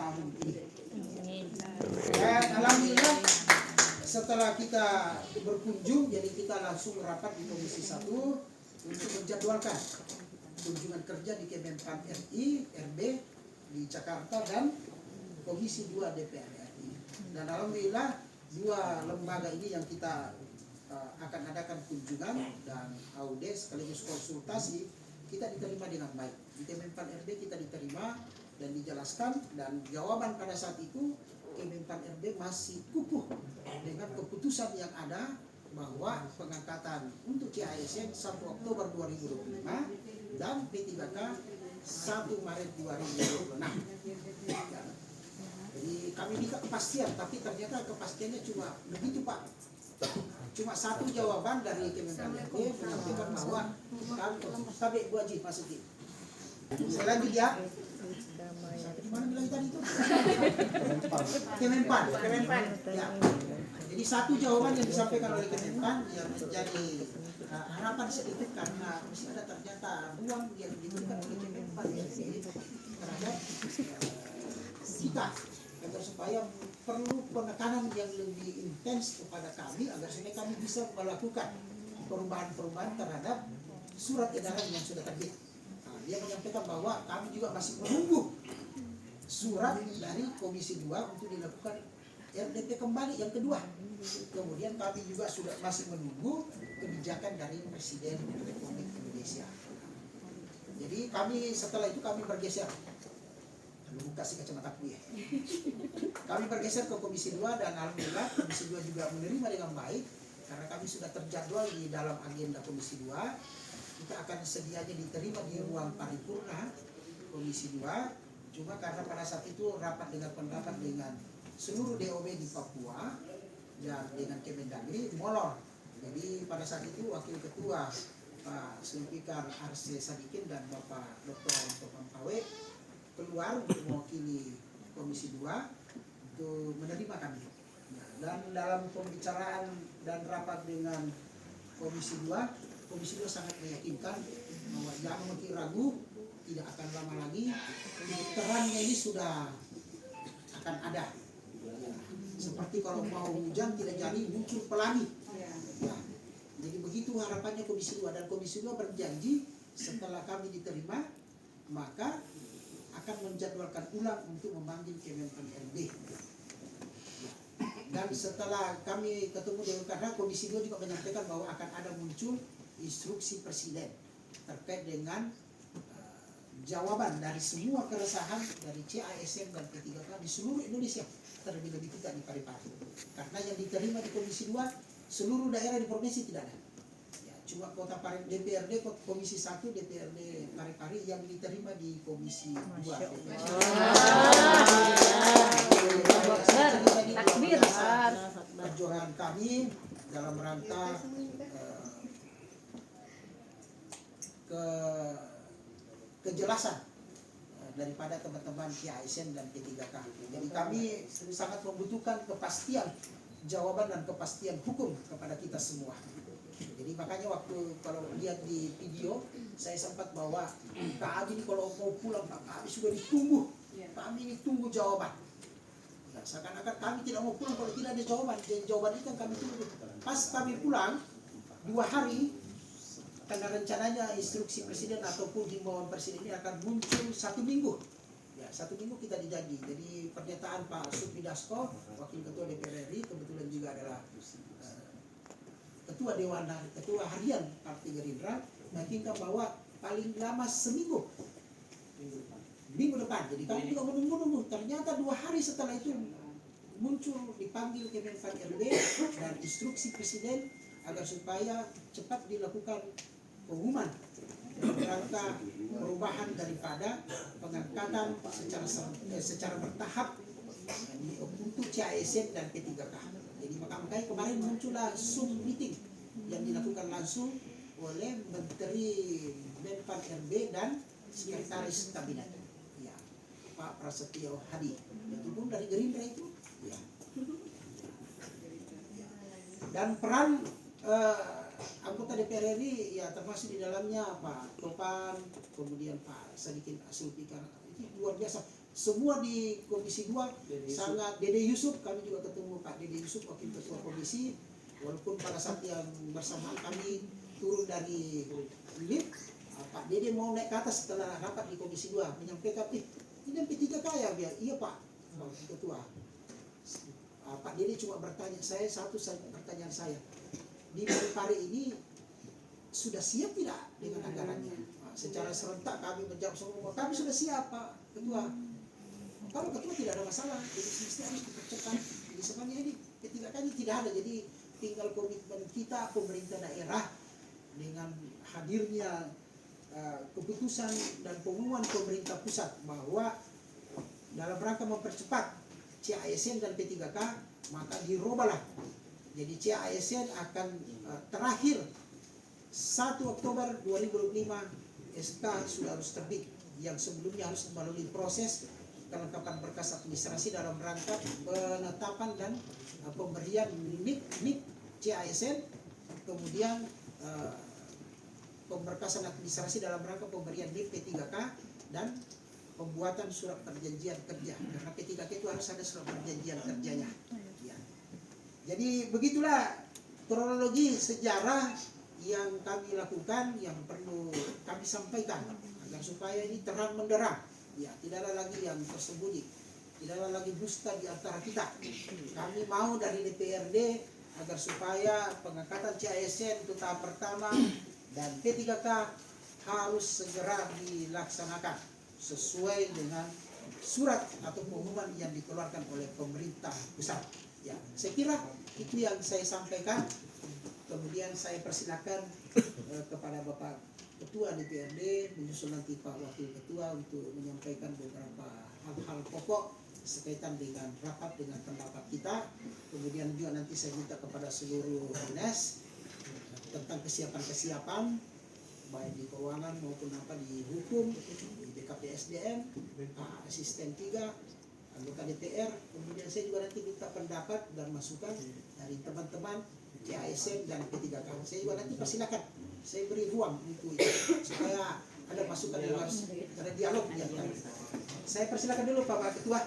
tahun ini. Alhamdulillah setelah kita berkunjung, jadi kita langsung rapat di Komisi 1 untuk menjadwalkan kunjungan kerja di Kemenpan RI, RB di Jakarta dan Komisi 2 DPR RI. Dan alhamdulillah dua lembaga ini yang kita akan adakan kunjungan dan audit sekaligus konsultasi kita diterima dengan baik. Di Kemenpan RB kita diterima dan dijelaskan, dan jawaban pada saat itu Kemenpan RB masih kukuh dengan keputusan yang ada bahwa pengangkatan untuk CASN 1 Oktober 2025 dan P3K 1 Maret 2026. Ya. Jadi kami minta kepastian, tapi ternyata kepastiannya cuma begitu Pak. Cuma satu jawaban dari Kemenpan RB menyampaikan bahwa kami wajib masuki. Saya lanjut ya. Mana bilang tadi itu? Kemenpan. Ya. Jadi satu jawaban yang disampaikan oleh Kemenpan yang menjadi harapan sedikit, karena masih ada ternyata ruang yang diberikan oleh Kemenpan terhadap kita, agar supaya perlu penekanan yang lebih intens kepada kami agar supaya kami bisa melakukan perubahan-perubahan terhadap surat edaran yang sudah terbit. Dia menyampaikan bahwa kami juga masih menunggu surat dari Komisi 2 untuk dilakukan RDP kembali yang kedua. Kemudian kami juga sudah masih menunggu kebijakan dari Presiden Republik Indonesia. Jadi kami setelah itu kami bergeser. Lu kasih kacamata ya. Kami bergeser ke Komisi 2 dan alhamdulillah Komisi 2 juga menerima dengan baik, karena kami sudah terjadwal di dalam agenda Komisi 2. Kita akan sedianya diterima di ruang paripurna Komisi 2. Cuma karena pada saat itu rapat dengan pendapat dengan seluruh DOB di Papua dan dengan Kemendagri molor. Jadi pada saat itu Wakil Ketua Pak Sulfikar Arse Sadikin dan Bapak Dr. Anto Pampawe keluar untuk mewakili Komisi 2 untuk menerima kami. Dan dalam pembicaraan dan rapat dengan Komisi 2 sangat meyakinkan bahwa jangan mungkin ragu, tidak akan lama lagi terangnya ini sudah akan ada. Seperti kalau mau hujan tidak jadi muncul pelangi. Ya. Jadi begitu harapannya Komisi 2, dan Komisi 2 berjanji setelah kami diterima maka akan menjadwalkan ulang untuk memanggil Kemenpan RB. Dan setelah kami ketemu dengan, karena Komisi 2 juga menyampaikan bahwa akan ada muncul instruksi Presiden terkait dengan jawaban dari semua keresahan dari CASN dan P3K di seluruh Indonesia, terlebih-lebih kita di Parepare. Karena yang diterima di Komisi 2 seluruh daerah di provinsi tidak ada. Ya, cuma kota DPRD Komisi 1 DPRD Parepare yang diterima di Komisi 2. Takbir. Perjuangan kami dalam rangka kejelasan daripada teman-teman CASN dan P3K. Jadi kami sangat membutuhkan kepastian jawaban dan kepastian hukum kepada kita semua. Jadi makanya waktu kalau lihat di video saya sempat bawa Pak Abi ini kalau mau pulang, Pak Abi sudah ditunggu. Pak Abi ini tunggu jawaban. Nah, seakan-akan kami tidak mau pulang kalau tidak ada jawaban. Dan jawaban itu kami tunggu. Pas kami pulang 2 hari, karena rencananya instruksi Presiden ataupun himbauan Presiden ini akan muncul 1 minggu. Ya, 1 minggu kita dijanji. Jadi pernyataan Pak Supri Dasko, Wakil Ketua DPR RI, kebetulan juga adalah Ketua Dewan, Ketua Harian Partai Gerindra, meyakinkan bahwa paling lama seminggu, minggu depan. Jadi kami juga menunggu-nunggu. Ternyata 2 hari setelah itu muncul dipanggil Kemenpan RB dan instruksi Presiden agar supaya cepat dilakukan pengumuman dalam rangka perubahan daripada pengangkatan secara bertahap untuk CASN dan P3K. Jadi makanya kemarin muncullah Zoom meeting yang dilakukan langsung oleh Menteri Menpan RB dan Sekretaris Kabinet, ya, Pak Prasetyo Hadi, itu pun dari Gerindra itu, ya. Dan peran anggota DPR RI ya termasuk di dalamnya Pak Topan, kemudian Pak Sadikin Sulfikar, itu luar biasa. semua di Komisi 2 sangat, Dede Yusuf, kami juga ketemu Pak Dede Yusuf, wakil ketua komisi, walaupun pada saat yang bersamaan kami turun dari lift, Pak Dede mau naik ke atas setelah rapat di Komisi 2 menyampaikan, ini P3K ya, biar iya Pak wakil ketua. Pak Dede cuma bertanya saya satu pertanyaan saya, di Parepare ini sudah siap tidak dengan anggarannya? Secara serentak kami menjawab semua, kami sudah siap Pak Ketua. Kalau Ketua tidak ada masalah, jadi semestinya harus dipercepat. Jadi sebenarnya ini P3K ini tidak ada, jadi tinggal komitmen kita pemerintah daerah dengan hadirnya keputusan dan pengumuman pemerintah pusat bahwa dalam rangka mempercepat CASN dan P3K, maka dirubahlah. Jadi CASN akan terakhir 1 Oktober 2025 SK sudah harus terbit, yang sebelumnya harus melalui proses kelengkapan berkas administrasi dalam rangka penetapan dan pemberian NIK CASN, kemudian pemberkasan administrasi dalam rangka pemberian NIK P3K, dan pembuatan surat perjanjian kerja, karena P3K itu harus ada surat perjanjian kerjanya. Ya. Jadi begitulah kronologi sejarah yang kami lakukan, yang perlu kami sampaikan agar supaya ini terang benderang. Ya, tidaklah lagi yang tersembunyi, tidaklah lagi dusta di antara kita. Kami mau dari DPRD agar supaya pengangkatan CASN itu tahap pertama dan P3K harus segera dilaksanakan sesuai dengan surat atau pengumuman yang dikeluarkan oleh pemerintah pusat. Ya, saya kira itu yang saya sampaikan. Kemudian saya persilakan kepada Bapak Ketua DPRD menyusul nanti Pak Wakil Ketua untuk menyampaikan beberapa hal-hal pokok sekaitan dengan rapat dengan pendapat kita. Kemudian juga nanti saya minta kepada seluruh dinas tentang kesiapan-kesiapan baik di keuangan maupun apa di hukum, di BKPSDM, asisten 3, anggota DPR. Kemudian saya juga nanti minta pendapat dan masukan dari teman-teman CASN dan P3K. Saya juga nanti persilakan, saya beri ruang untuk itu supaya ada masukan yang harus ada dialog di antara. Saya persilakan dulu Pak Ketua.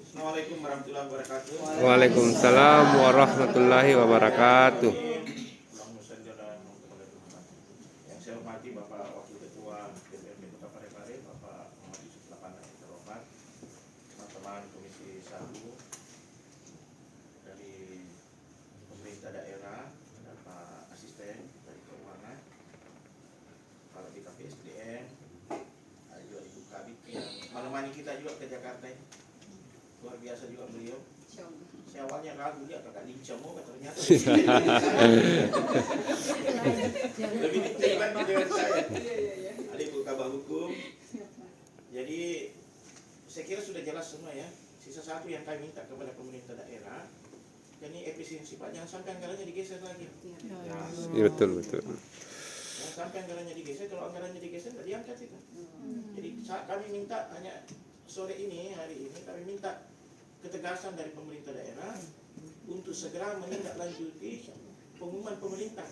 Assalamualaikum warahmatullahi wabarakatuh. Waalaikumsalam warahmatullahi wabarakatuh. Yang saya hormati Bapak Wakil Ketua DPRD Kota Parepare, Bapak Muhammad Yusuf Lapana yang terhormat, teman-teman Komisi 1 dari pemerintah daerah, ada Pak Asisten dari Keuangan, Kepala BKPSDM, ada juga Ibu Kabit yang menemani kita juga ke Jakarta ini. Luar biasa juga beliau. Saya awalnya ragu dia kakak lincah mau ternyata lebih diterima dengan saya. Ada Ibu Kabar Hukum. Jadi saya kira sudah jelas semua ya. Sisa satu yang kami minta kepada pemerintah daerah, jadi efisiensi Pak, jangan sampai anggarannya digeser lagi. Iya betul. Jangan sampai anggarannya digeser. Kalau anggarannya digeser tidak diangkat itu. Jadi kami minta hanya sore ini, hari ini kami minta ketegasan dari pemerintah daerah untuk segera menindaklanjuti pengumuman pemerintah.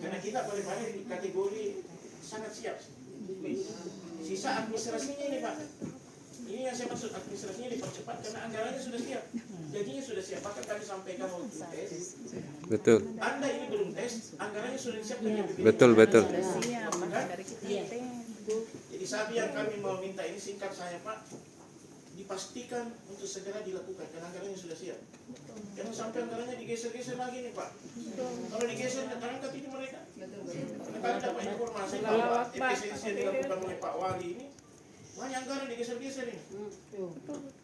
Karena kita pada di kategori sangat siap. Sisa administrasinya ini Pak, ini yang saya maksud, administrasinya dipercepat karena anggarannya sudah siap, gajinya sudah siap. Bahkan kami sampaikan waktu tes, Betul. Anda ini belum tes, anggarannya sudah disiapkan. Betul. Jadi saat yang kami mau minta ini singkat saya Pak, dipastikan untuk segera dilakukan karena anggarannya sudah siap. Jangan sampai anggarannya digeser-geser lagi nih Pak. Kalau digeser terangkat ini mereka. Karena kami dapat informasi bahwa efisiensi yang dilakukan oleh Pak Wali ini banyak anggaran digeser-geser ini.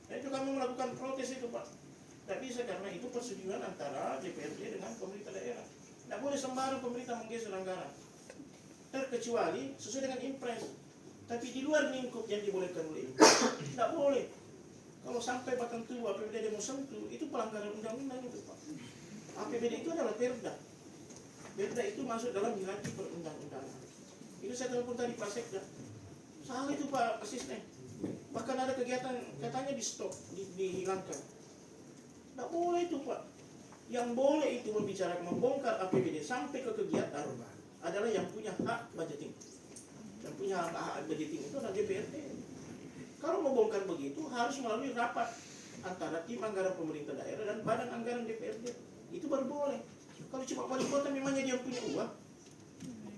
Dan itu kami melakukan protes itu Pak. Tidak bisa karena itu persetujuan antara DPRD dengan pemerintah daerah. Tidak boleh sembarang pemerintah menggeser anggaran. Terkecuali sesuai dengan impres. Tapi di luar lingkup yang dibolehkan oleh impres, tidak boleh. Kalau sampai batang tubuh APBD mau sentuh, itu pelanggaran undang-undang itu Pak. APBD itu adalah perda. Perda itu masuk dalam hierarki perundang-undangan. Itu saya telepon tadi Pak Sekda. Salah itu Pak Asisten. Bahkan ada kegiatan katanya di stop, dihilangkan. Tidak boleh itu Pak. Yang boleh itu membongkar APBD sampai ke kegiatan adalah yang punya hak budgeting. Yang punya hak budgeting itu adalah DPRD. Kalau mau bongkar begitu harus melalui rapat antara tim anggaran pemerintah daerah dan badan anggaran DPRD. Itu baru boleh. Kalau cuma wali kota memangnya dia punya uang,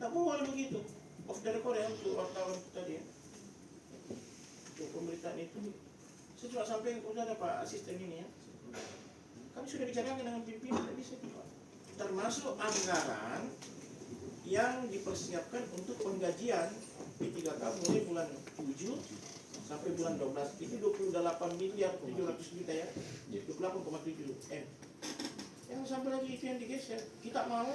tak boleh begitu. Off the record ya untuk wartawan tadi ya. Untuk pemberitaan itu. Saya cuma sampai udah ada Pak Asisten ini ya. Kami sudah bicarakan dengan pimpinan tadi saya bilang. Termasuk anggaran yang dipersiapkan untuk penggajian P3K mulai bulan 7 sampai bulan 12 itu 28 miliar 700 juta ya, 28,7 M. Yang sampai lagi itu yang digeser. Kita mau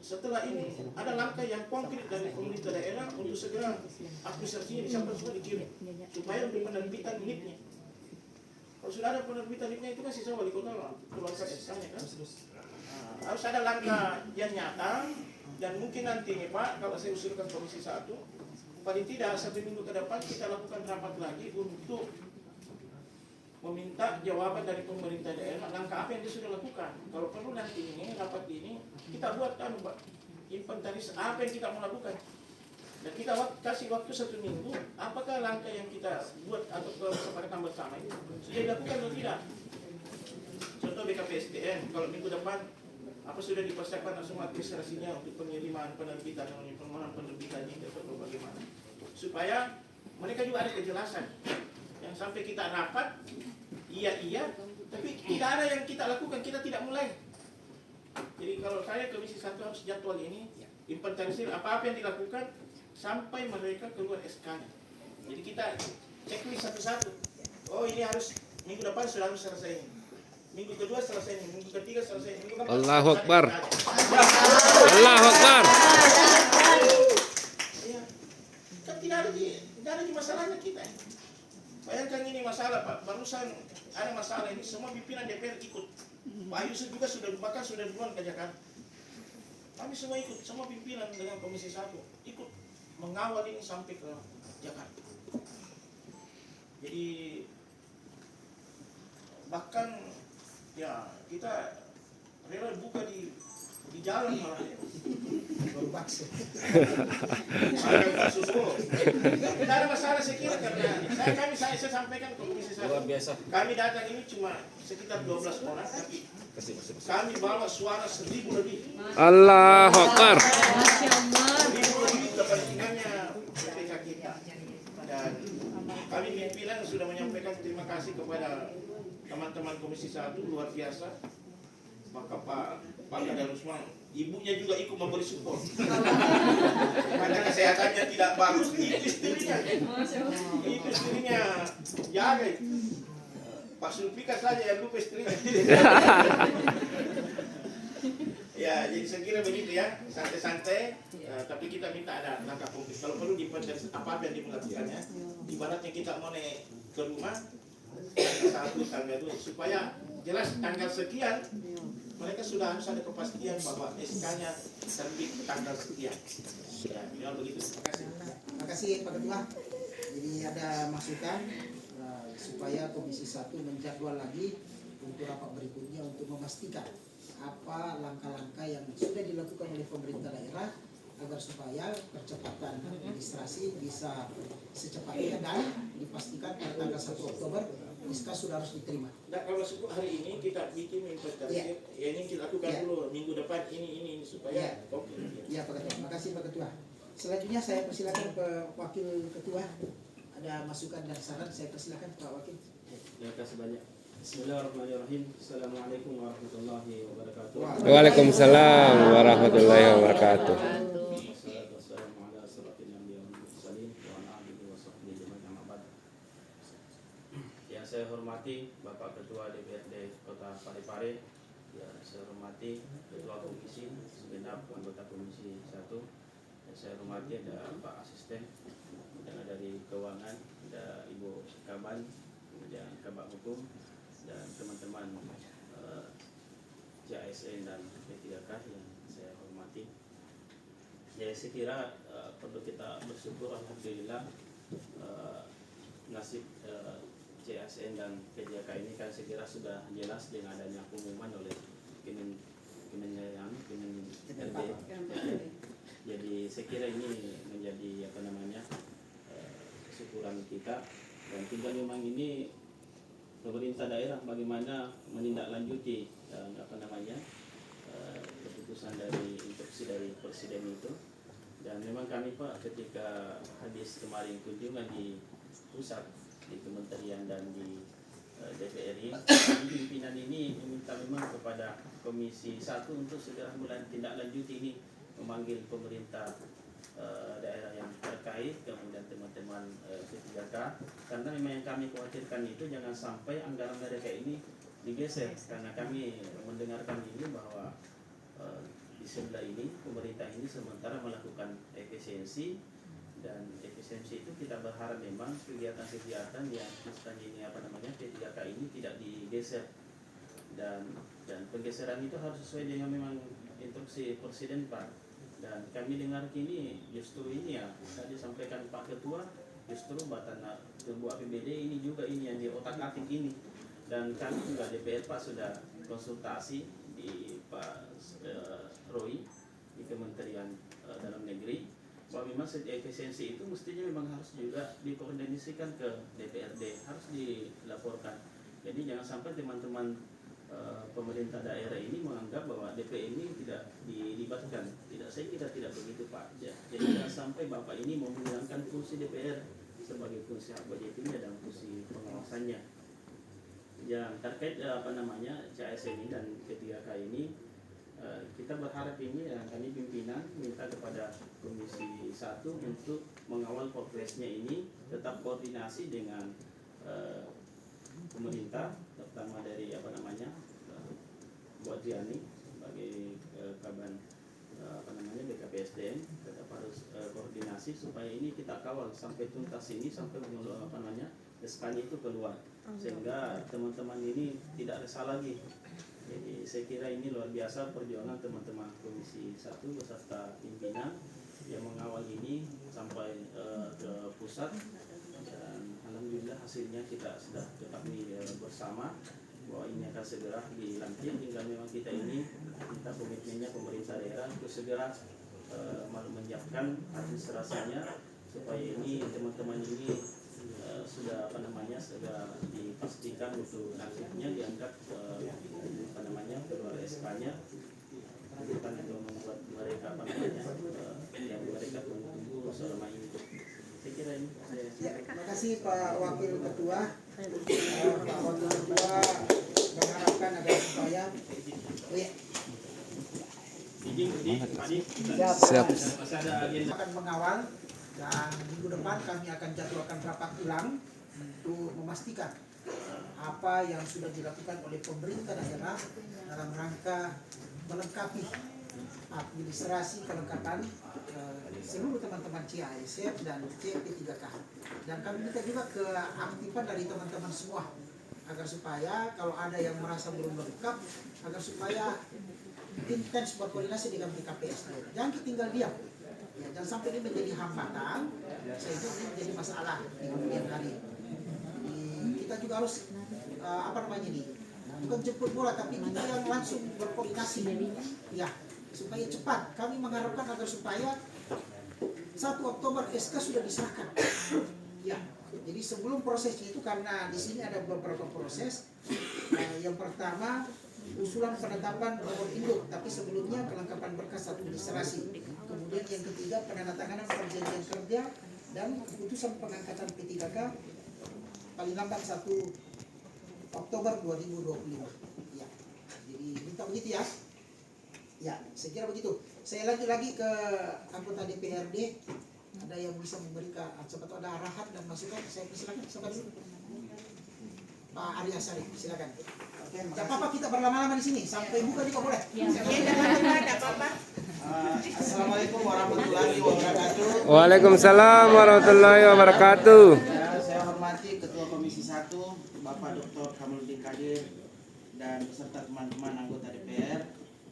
setelah ini ada langkah yang konkret dari pemerintah daerah untuk segera administrasinya dicapai semua dikirim supaya untuk penerbitan NIP-nya. Kalau sudah ada penerbitan NIP-nya itu kan sisa wali kota keluarkan SK-nya kan. Harus ada langkah yang nyata dan mungkin nanti nih Pak, kalau saya usulkan komisi 1, paling tidak 1 minggu ke depan kita lakukan rapat lagi untuk meminta jawaban dari pemerintah daerah langkah apa yang dia sudah lakukan. Kalau perlu nanti ini rapat ini kita buat inventaris apa yang kita mau lakukan dan kita kasih waktu 1 minggu apakah langkah yang kita buat atau kesepakatan bersama ini sudah dilakukan atau tidak. Contoh BKPSDM kalau minggu depan apa sudah dipersiapkan semua administrasinya untuk pengiriman penerbitan permohonan penerbitannya atau bagaimana supaya mereka juga ada kejelasan. Yang sampai kita rapat iya tapi tidak ada yang kita lakukan, kita tidak mulai. Jadi kalau saya komisi 1 harus jadwal ini inventarisir apa yang dilakukan sampai mereka keluar SK-nya. Jadi kita checklist satu-satu. Oh ini harus minggu depan sudah harus selesai ini. Minggu kedua selesai ini, minggu ketiga selesai ini. Minggu keempat Allahu selesai. Akbar. Allahu Akbar. Ya. Kan tidak ada di masalahnya kita. Bayangkan ini masalah Pak, barusan ada masalah ini semua pimpinan DPR ikut. Pak Yusuf juga sudah duluan ke Jakarta. Kami semua ikut, semua pimpinan dengan komisi 1 ikut mengawal ini sampai ke Jakarta. Jadi bahkan ya kita rela buka di jalan malah ya. Baru bakso. Tidak ada masalah saya kira karena saya sampaikan ke komisi 1. Luar biasa. Kami datang ini cuma sekitar 12 orang tapi kami bawa suara 1.000 lebih. Allahu Akbar. 1.000 lebih kepentingannya PPK kita. Dan kami pimpinan sudah menyampaikan terima kasih kepada teman-teman komisi 1 luar biasa. Maka Pak Kadarusman, ibunya juga ikut memberi support. Karena kesehatannya tidak bagus, itu istrinya jaga. Pak Sulpika saja yang lupa istrinya. Ya, jadi saya kira begitu ya, santai-santai. Tapi kita minta ada langkah konkret. Kalau perlu diinventarisir apa yang dilakukannya. Ibaratnya kita mau naik ke rumah tanggal 1, tanggal 2 supaya jelas tanggal sekian mereka sudah harus ada kepastian bahwa SK-nya terbit tanggal sekian. Ya, minimal begitu. Terima kasih. Terima kasih Pak Ketua. Jadi ada masukan supaya Komisi 1 menjadwal lagi untuk rapat berikutnya untuk memastikan apa langkah-langkah yang sudah dilakukan oleh pemerintah daerah agar supaya percepatan administrasi bisa secepatnya dan dipastikan pada tanggal 1 Oktober SK sudah harus diterima. Nah, kalau hari ini kita bikin inventarisir, ya ini kita lakukan dulu minggu depan ini supaya oke. Iya Pak Ketua. Terima kasih Pak Ketua. Selanjutnya saya persilakan ke Wakil Ketua. Ada masukan dan saran, saya persilakan Pak Wakil. Terima kasih banyak. Bismillahirrahmanirrahim. Assalamualaikum warahmatullahi wabarakatuh. Waalaikumsalam warahmatullahi wabarakatuh. Wassalatu wassalamu ala asyrafil anbiya'i wal mursalin wa ala alihi wa sahbihi ajma'in, amma ba'd. Yang saya hormati Bapak Ketua DPRD Kota Parepare, yang saya hormati Ketua Komisi, segenap anggota Komisi 1, yang saya hormati ada Pak Asisten, dan dari Keuangan, ada Ibu Kaban, kemudian Kabak Hukum, dan teman-teman CASN dan P3K yang saya hormati. Ya, saya kira perlu kita bersyukur alhamdulillah nasib CASN dan P3K ini kan saya kira sudah jelas dengan adanya pengumuman oleh Kementerian. Jadi saya kira ini menjadi kesyukuran kita, dan tinggal memang ini pemerintah daerah bagaimana menindaklanjuti keputusan dari instruksi dari presiden itu. Dan memang kami Pak ketika habis kemarin kunjungan di pusat, di kementerian dan di DPRI, pimpinan ini meminta memang kepada Komisi 1 untuk segera menindaklanjuti ini, memanggil pemerintah daerah yang terkait, kemudian teman-teman P3K, karena memang yang kami khawatirkan itu jangan sampai anggaran mereka ini digeser, karena kami mendengarkan ini bahwa di sebelah ini pemerintah ini sementara melakukan efisiensi, dan efisiensi itu kita berharap memang kegiatan-kegiatan yang misalnya ini P3K ini tidak digeser, dan penggeseran itu harus sesuai dengan memang instruksi presiden Pak. Dan kami dengar kini justru ini ya tadi sampaikan Pak Ketua, justru Batana Tunggu APBD ini juga ini yang di otak-atik ini, dan kami juga DPR Pak sudah konsultasi di Pak Roy di Kementerian Dalam Negeri bahwa memang efisiensi itu mestinya memang harus juga dikoordinasikan ke DPRD, harus dilaporkan. Jadi jangan sampai teman-teman pemerintah daerah ini menganggap bahwa DP ini tidak dilibatkan. Saya kira tidak begitu Pak. Jadi jangan sampai Bapak ini mau menghilangkan fungsi DPR sebagai fungsi hak budgeting dan fungsi pengawasannya. Yang terkait CAS ini dan P3K ini, kita berharap ini kami pimpinan minta kepada Komisi 1 untuk mengawal progresnya ini, tetap koordinasi dengan pemerintah, terutama dari Bu Adriani sebagai Kaban BKPSDM, tetap harus koordinasi supaya ini kita kawal sampai tuntas ini, sampai SK-nya itu keluar, sehingga teman-teman ini tidak resah lagi. Jadi saya kira ini luar biasa perjuangan teman-teman Komisi 1 beserta pimpinan yang mengawal ini sampai ke pusat, dan alhamdulillah hasilnya kita sudah ketahui bersama bahwa ini akan segera dilantik. Tinggal memang kita ini minta komitmennya pemerintah daerah untuk segera menyiapkan administrasinya supaya ini teman-teman ini sudah segera dipastikan untuk nasibnya dianggap keluar SK-nya, bukan untuk membuat mereka yang mereka tunggu selama ini. Saya kira ini. Terima kasih Pak Wakil Ketua. Pak Wakil Ketua mengharapkan agar supaya Siap. akan mengawal, dan minggu depan kami akan jadwalkan rapat ulang untuk memastikan apa yang sudah dilakukan oleh pemerintah daerah dalam rangka melengkapi administrasi kelengkapan seluruh teman-teman CASF dan CP3K. Dan kami minta juga keaktifan dari teman-teman semua agar supaya kalau ada yang merasa belum lengkap, agar supaya intens berkoordinasi dengan BKPS. Jangan tinggal diam. Ya, jangan sampai ini menjadi hambatan sehingga ini menjadi masalah di kemudian hari. Kita juga harus bukan jemput bola, tapi kita yang langsung berkoordinasi ya, supaya cepat. Kami mengharapkan agar supaya 1 Oktober SK sudah diserahkan ya. Jadi sebelum prosesnya itu, karena di sini ada beberapa proses. Yang pertama usulan penetapan nomor induk, tapi sebelumnya kelengkapan berkas administrasi. Kemudian yang ketiga penandatanganan perjanjian kerja dan keputusan pengangkatan P3K paling lambat 1 Oktober 2025. Ya. Jadi minta begitu ya. Ya, saya kira begitu. Saya lanjut lagi ke anggota DPRD. Ada yang bisa memberikan, sempat ada arahan dan masukan. Saya silakan. Pak Arya Sari, silakan. Tidak apa-apa kita berlama-lama di sini, sampai buka juga boleh. Assalamualaikum warahmatullahi wabarakatuh. Waalaikumsalam warahmatullahi wabarakatuh. Saya hormati Ketua Komisi 1 Bapak Dr. Kamaludin Kadir dan beserta teman-teman anggota DPR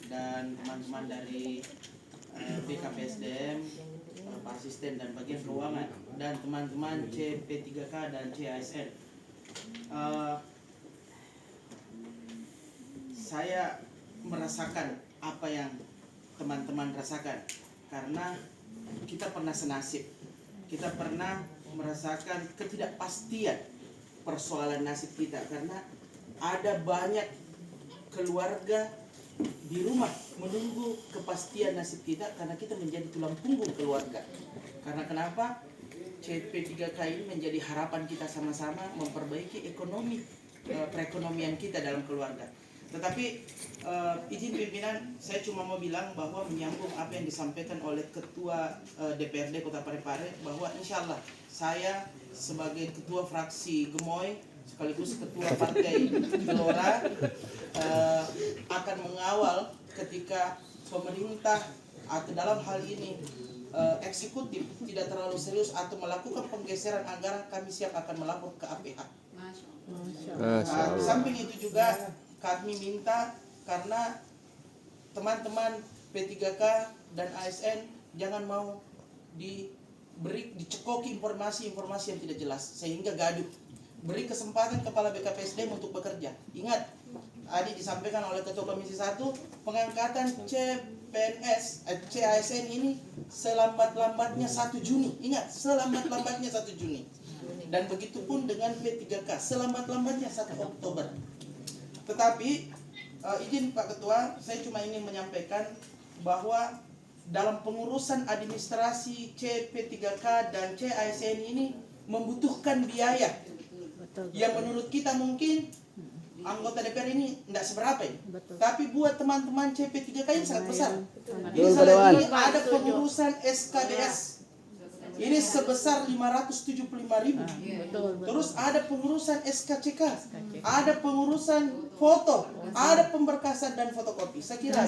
dan teman-teman dari BKPSDM, Pak Asisten dan bagian keuangan, dan teman-teman CP3K dan CASN. Saya merasakan apa yang teman-teman rasakan, karena kita pernah senasib, kita pernah merasakan ketidakpastian persoalan nasib kita, karena ada banyak keluarga di rumah menunggu kepastian nasib kita karena kita menjadi tulang punggung keluarga. Karena kenapa? CP3K ini menjadi harapan kita sama-sama memperbaiki ekonomi perekonomian kita dalam keluarga. Tetapi izin pimpinan, saya cuma mau bilang bahwa menyambung apa yang disampaikan oleh Ketua DPRD Kota Parepare, bahwa insya Allah saya sebagai Ketua Fraksi Gemoy sekaligus Ketua Partai Gelora akan mengawal ketika pemerintah atau dalam hal ini eksekutif tidak terlalu serius atau melakukan penggeseran anggaran, kami siap akan melapor ke APH. Di samping itu juga kami minta, karena teman-teman P3K dan ASN jangan mau dicekoki informasi-informasi yang tidak jelas sehingga gaduh. Beri kesempatan kepala BKPSDM untuk bekerja. Ingat, tadi disampaikan oleh Ketua Komisi 1, pengangkatan CASN ini selambat-lambatnya 1 Juni. Ingat, selambat-lambatnya 1 Juni. Dan begitu pun dengan P3K, selambat-lambatnya 1 Oktober. Tetapi izin Pak Ketua, saya cuma ingin menyampaikan bahwa dalam pengurusan administrasi CP3K dan CASN ini membutuhkan biaya yang menurut kita mungkin anggota DPR ini tidak seberapa ini. Tapi buat teman-teman CP3K ini sangat besar. Misalnya ini ada pengurusan SKBS. Ini sebesar 575.000. Terus ada pengurusan SKCK, ada pengurusan foto, ada pemberkasan dan fotokopi. Saya kira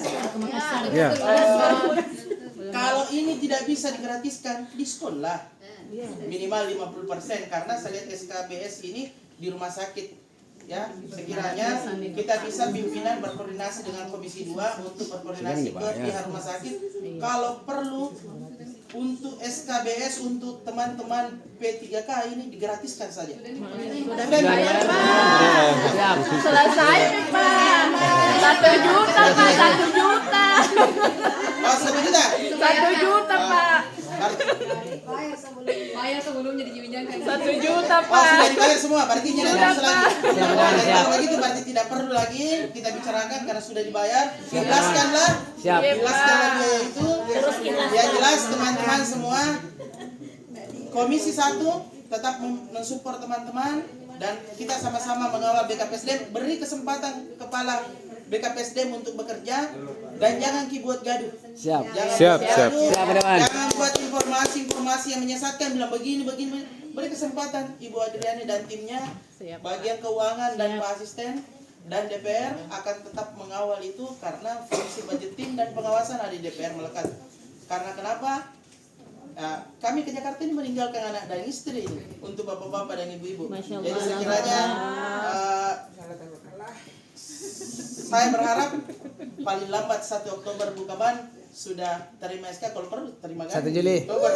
kalau ini tidak bisa digratiskan, diskon lah. Minimal 50%, karena saya lihat SKBS ini di rumah sakit. Ya, sekiranya kita bisa pimpinan berkoordinasi dengan Komisi 2 untuk berkoordinasi ke pihak rumah sakit. Kalau perlu untuk SKBS untuk teman-teman P3K ini digratiskan saja. Sudah dibayar, Pak. Selesai, Pak. 1 juta, Pak. 1 juta. Oh, 1 juta? 1 juta, Pak. Bayar sebelumnya dijanjikan kayak 1 juta, Oh, Pak. sudah dibayar semua, berarti tidak Sudah, harus lagi. Kalau begitu berarti tidak perlu lagi kita bicarakan karena sudah dibayar. Jelaskanlah. Siap. Jelaskanlah biaya itu. Ya jelas teman-teman semua. Komisi 1 tetap mensupport teman-teman dan kita sama-sama mengawal BKPSDM. Beri kesempatan kepala BKPSDM untuk bekerja dan jangan buat gaduh. Siap. Jangan Siap, buat siap. gaduh. Siap, Dewan. Jangan buat informasi-informasi yang menyesatkan bilang begini. Beri kesempatan Ibu Adriani dan timnya, bagian keuangan dan Pak Asisten dan DPR akan tetap mengawal itu, karena fungsi budgeting dan pengawasan ada di DPR melekat. Karena kenapa? Kami ke Jakarta ini meninggalkan anak dan istri ini untuk bapak-bapak dan ibu-ibu. Jadi sekiranya saya berharap paling lambat 1 Oktober buka ban sudah terima SK, kalau perlu terima gaji. 1 Juli. Oktober.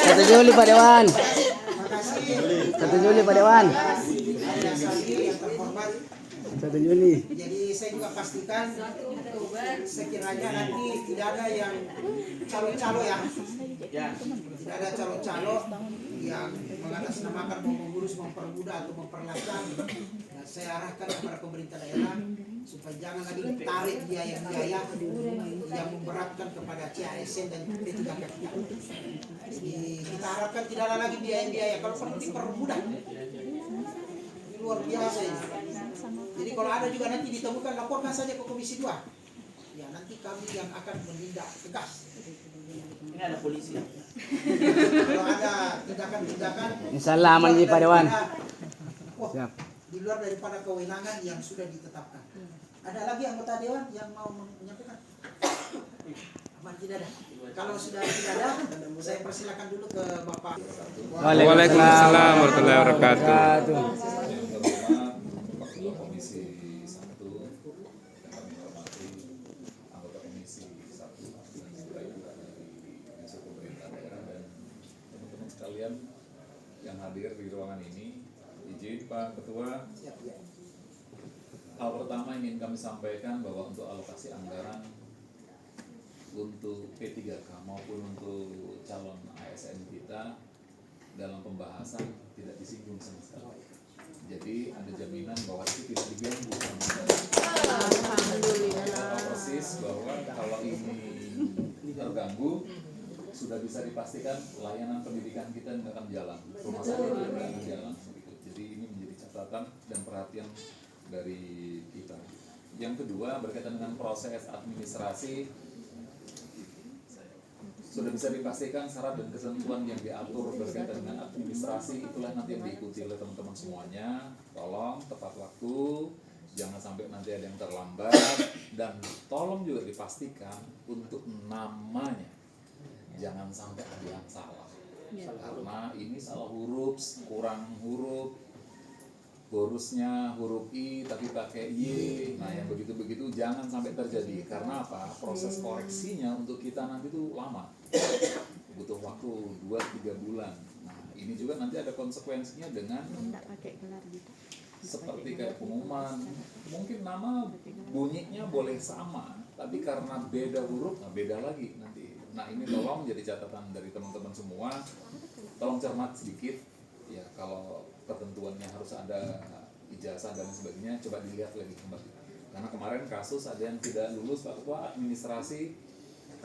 1 Juli Pak Dewan. 1 Juli Pak Dewan. Ada saksi yang terhormat. 1 Juli. Jadi saya juga pastikan sekiranya nanti tidak ada yang calo-calo ya. Tidak ada calo-calo yang mengatasnamakan mau mengurus, mempermudah atau memperlancar. Nah, saya arahkan kepada pemerintah daerah supaya jangan lagi ditarik biaya-biaya yang memberatkan kepada CASN dan P3K. Jadi kita harapkan tidak ada lagi biaya-biaya, kalau perlu dipermudah. Ini luar biasa ini. Jadi kalau ada juga nanti ditemukan, laporkan saja ke Komisi 2. Ya, nanti kami yang akan menindak tegas. Ini ada polisi. Kalau ada tindakan-tindakan, Insyaallah aman ji Pak Dewan. wah, Siap. di luar daripada kewenangan yang sudah ditetapkan. Ada lagi anggota dewan yang mau menyampaikan? Aman, tidak ada. Kalau sudah tidak ada, saya persilakan dulu ke Bapak. Waalaikumsalam warahmatullahi wabarakatuh. Ketua Komisi 1 yang kami hormati anggota Komisi 1 dan juga dari unsur pemerintah daerah dan teman-teman sekalian yang hadir di ruangan ini. Izin Pak Ketua, hal pertama ingin kami sampaikan bahwa untuk alokasi anggaran untuk P3K maupun untuk calon ASN kita dalam pembahasan tidak disinggung sama sekali. Jadi ada jaminan bahwa itu tidak diganggu. Tahu persis bahwa kalau ini terganggu, sudah bisa dipastikan layanan pendidikan kita nggak akan jalan, rumah sakit nggak akan jalan. Jadi ini menjadi catatan dan perhatian dari kita. Yang kedua berkaitan dengan proses administrasi, sudah bisa dipastikan syarat dan ketentuan yang diatur berkaitan dengan administrasi itulah nanti yang diikuti oleh teman-teman semuanya. Tolong tepat waktu, jangan sampai nanti ada yang terlambat, dan tolong juga dipastikan untuk namanya jangan sampai ada yang salah, karena ini salah huruf, kurang huruf, borusnya huruf I tapi pakai Y. Nah yang begitu-begitu jangan sampai terjadi. Karena apa? Proses koreksinya untuk kita nanti itu lama, butuh waktu 2-3 bulan. Nah ini juga nanti ada konsekuensinya dengan seperti kayak pengumuman, mungkin nama bunyinya boleh sama tapi karena beda huruf, nah beda lagi nanti. Nah ini tolong jadi catatan dari teman-teman semua, tolong cermat sedikit ya, kalau ketentuannya harus ada ijazah dan sebagainya, coba dilihat lagi kembali. Karena kemarin kasus ada yang tidak lulus Pak Ketua administrasi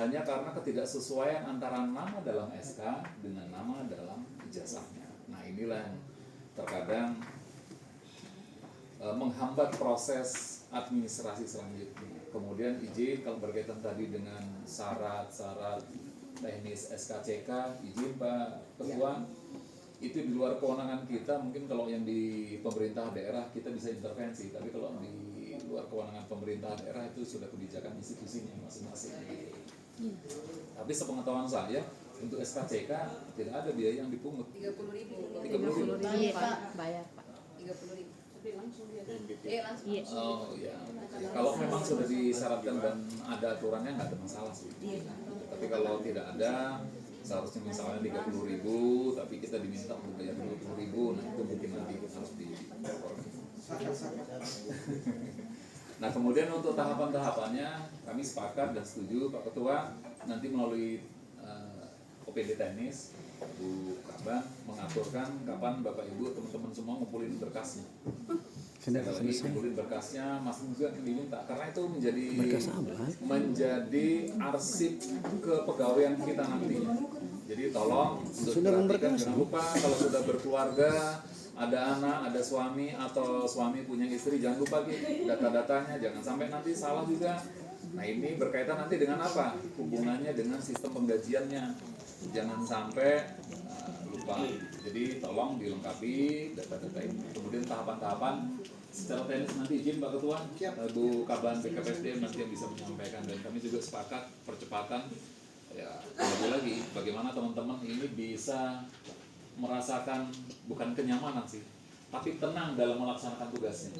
hanya karena ketidaksesuaian antara nama dalam SK dengan nama dalam ijazahnya. Nah inilah yang terkadang menghambat proses administrasi selanjutnya. Kemudian izin kalau berkaitan tadi dengan syarat-syarat teknis SKCK, izin Pak Ketua, itu di luar kewenangan kita. Mungkin kalau yang di pemerintah daerah kita bisa intervensi, tapi kalau di luar kewenangan pemerintah daerah itu sudah kebijakan institusinya masing-masing. Tapi sepengetahuan saya untuk SKCK tidak ada biaya yang dipungut. 30.000. 30.000. Iya Pak, bayar Pak. 30.000. Langsung. Oh ya. Kalau memang sudah disyaratkan dan ada aturannya nggak ada masalah sih. Tapi kalau tidak ada, seharusnya misalnya 30.000, tapi kita diminta untuk bayar 20.000, nah itu mungkin nanti harus di. Nah kemudian untuk tahapan-tahapannya kami sepakat dan setuju Pak Ketua nanti melalui OPD teknis Bu Kaban mengaturkan kapan Bapak Ibu teman-teman semua ngumpulin berkasnya. Lagi ngumpulin berkasnya, Mas juga diminta karena itu menjadi arsip kepegawaian kita nantinya. Jadi tolong untuk diperhatikan, jangan lupa kalau sudah berkeluarga, ada anak, ada suami atau suami punya istri, jangan lupa data-datanya, jangan sampai nanti salah juga. Nah ini berkaitan nanti dengan apa? Hubungannya dengan sistem penggajiannya. Jangan sampai lupa. Jadi tolong dilengkapi data-data ini. Kemudian tahapan-tahapan secara teknis nanti izin Pak Ketua, Bu Kaban BKPSDM nanti yang bisa menyampaikan, dan kami juga sepakat percepatan. Ya, lagi bagaimana teman-teman ini bisa merasakan bukan kenyamanan sih, tapi tenang dalam melaksanakan tugasnya.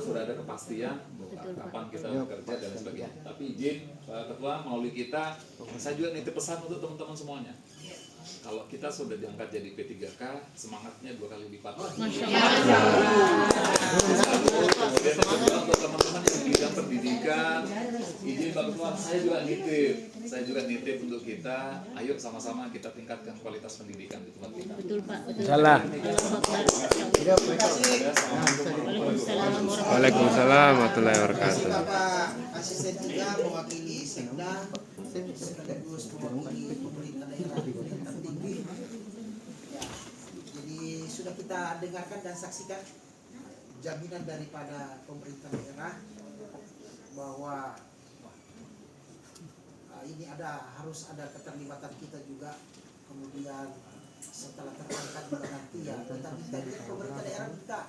Sudah ada kepastian kapan kita bekerja dan sebagainya. Tapi izin Pak Ketua melalui kita, saya juga nitip pesan untuk teman-teman semuanya. Kalau kita sudah diangkat jadi P3K, semangatnya 2 kali lipat. Kemudian untuk teman-teman yang di bidang pendidikan, izin Pak Ketua, saya juga nitip untuk kita. Ayo sama-sama kita tingkatkan kualitas pendidikan di tempat kita. Betul Pak. Betul. Salah. Waalaikumsalam warahmatullahi wabarakatuh. Bapak asisten juga mewakili Sekda, sekaligus mewakili pemerintah daerah, pemerintah tinggi. Ya, jadi sudah kita dengarkan dan saksikan jaminan daripada pemerintah daerah bahwa ini harus ada keterlibatan kita juga. Kemudian setelah terangkat juga nanti ya kita minta pemerintah daerah kita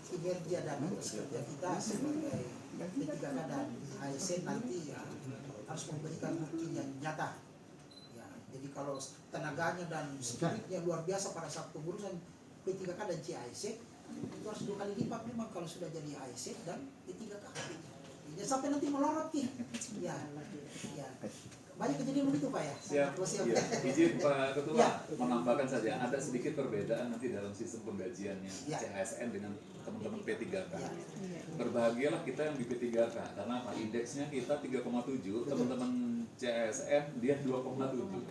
kinerja dan kerja kita sebagai P3K dan ASN nanti ya harus memberikan bukti yang nyata. Ya, jadi kalau tenaganya dan spiritnya luar biasa pada saat pengurusan P3K dan CASN itu harus 2 kali lipat memang kalau sudah jadi ASN dan P3K. Ya, sampai nanti melorot nih. Ya, ya. Banyak kejadian begitu Pak ya? Siap. Ya. Izin Pak Ketua menambahkan saja, ada sedikit perbedaan nanti dalam sistem penggajiannya CASN dengan teman-teman P3K. Berbahagialah kita yang di P3K karena indeksnya kita 3,7, teman-teman CASN dia 2,7.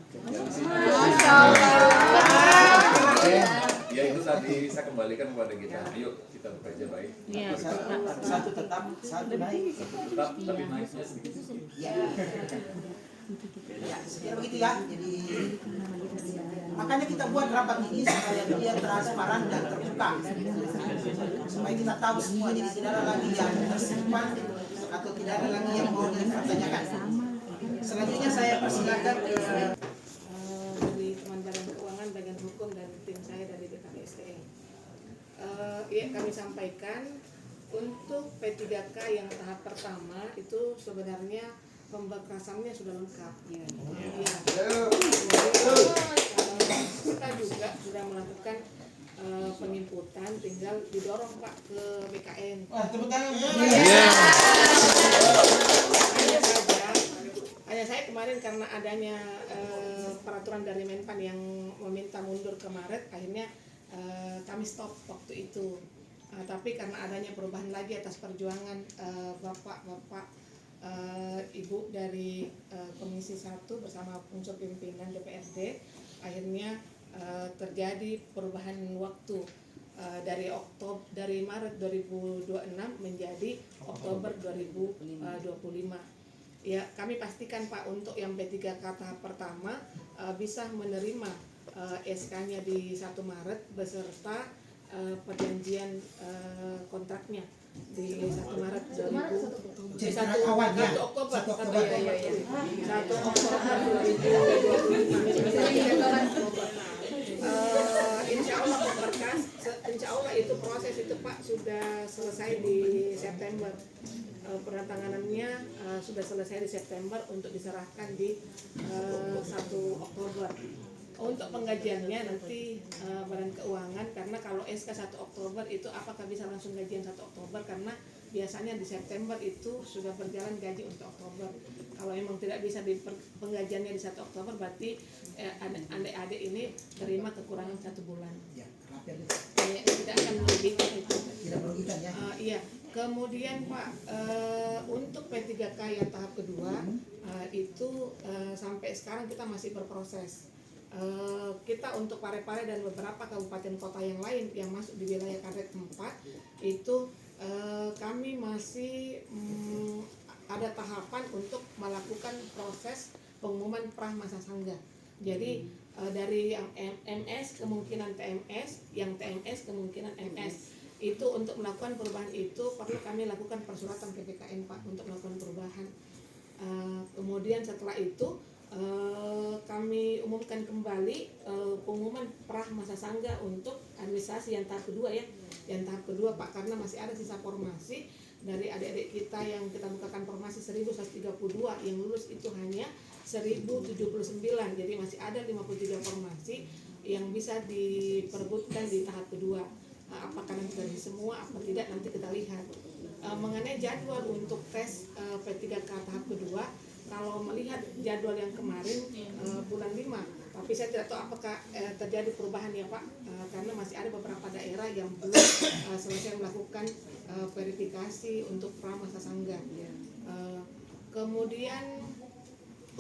Ya itu tadi saya kembalikan kepada kita. Ayo kita bekerja baik. Iya, Satu tetap, satu naik. Tetap tapi naiknya sedikit-sedikit. Ya, sekian begitu ya. Jadi makanya kita buat rapat ini supaya dia transparan dan terbuka, supaya kita tahu semua. Jadi tidak ada lagi yang tersimpan atau tidak ada lagi yang mau dipertanyakan. Selanjutnya saya persilakan ke dari teman Badan Keuangan, Bagian Hukum, dan tim saya dari BKPSDM. Ya, kami sampaikan untuk P3K yang tahap pertama itu sebenarnya pemberkasannya sudah lengkap. Ya. Kita juga sudah melakukan penginputan, tinggal didorong Pak ke BKN. Wah, tepuk tangan. Hanya saya kemarin karena adanya peraturan dari Menpan yang meminta mundur ke Maret, akhirnya kami stop waktu itu. Tapi karena adanya perubahan lagi atas perjuangan bapak-bapak ibu dari Komisi 1 bersama unsur pimpinan DPRD, akhirnya terjadi perubahan waktu dari Maret 2026 menjadi Oktober 2025. Ya, kami pastikan Pak untuk yang P3K tahap pertama bisa menerima SK-nya di 1 Maret beserta perjanjian kontraknya di 1 Maret 2000 Jadi 1 awalnya 1 Oktober 1 Oktober. 1 Oktober 2025. Insya Allah berkas, insya Allah itu proses itu Pak sudah selesai di September. Penandatanganannya sudah selesai di September untuk diserahkan di 1 Oktober. Untuk penggajiannya nanti Badan Keuangan, karena kalau SK 1 Oktober itu apakah bisa langsung gajian 1 Oktober, karena biasanya di September itu sudah berjalan gaji untuk Oktober. Kalau memang tidak bisa di penggajiannya di 1 Oktober, berarti adik-adik ini terima kekurangan 1 bulan. Ya, Tidak akan merugikan itu. tidak merugikan ya. Iya. Kemudian Pak, untuk P3K yang tahap kedua itu sampai sekarang kita masih berproses. Kita untuk Parepare dan beberapa kabupaten kota yang lain yang masuk di wilayah Karet 4 itu kami masih ada tahapan untuk melakukan proses pengumuman prah masa sangga. Jadi dari yang MS kemungkinan TMS, yang TMS kemungkinan MS. Itu untuk melakukan perubahan itu perlu kami lakukan persuratan ke BKN Pak untuk melakukan perubahan. Kemudian setelah itu kami umumkan kembali pengumuman prah masa sangga untuk administrasi yang tahap kedua ya, yang tahap kedua Pak, karena masih ada sisa formasi dari adik-adik kita yang kita bukakan formasi 1132 yang lulus itu hanya 1079, jadi masih ada 53 formasi yang bisa diperebutkan di tahap kedua. Apakah nanti dari semua apa tidak nanti kita lihat. Mengenai jadwal untuk tes P3K tahap kedua, kalau melihat jadwal yang kemarin bulan 5, tapi saya tidak tahu apakah terjadi perubahan ya Pak, karena masih ada beberapa daerah yang belum selesai melakukan verifikasi untuk pramasa sangga. Kemudian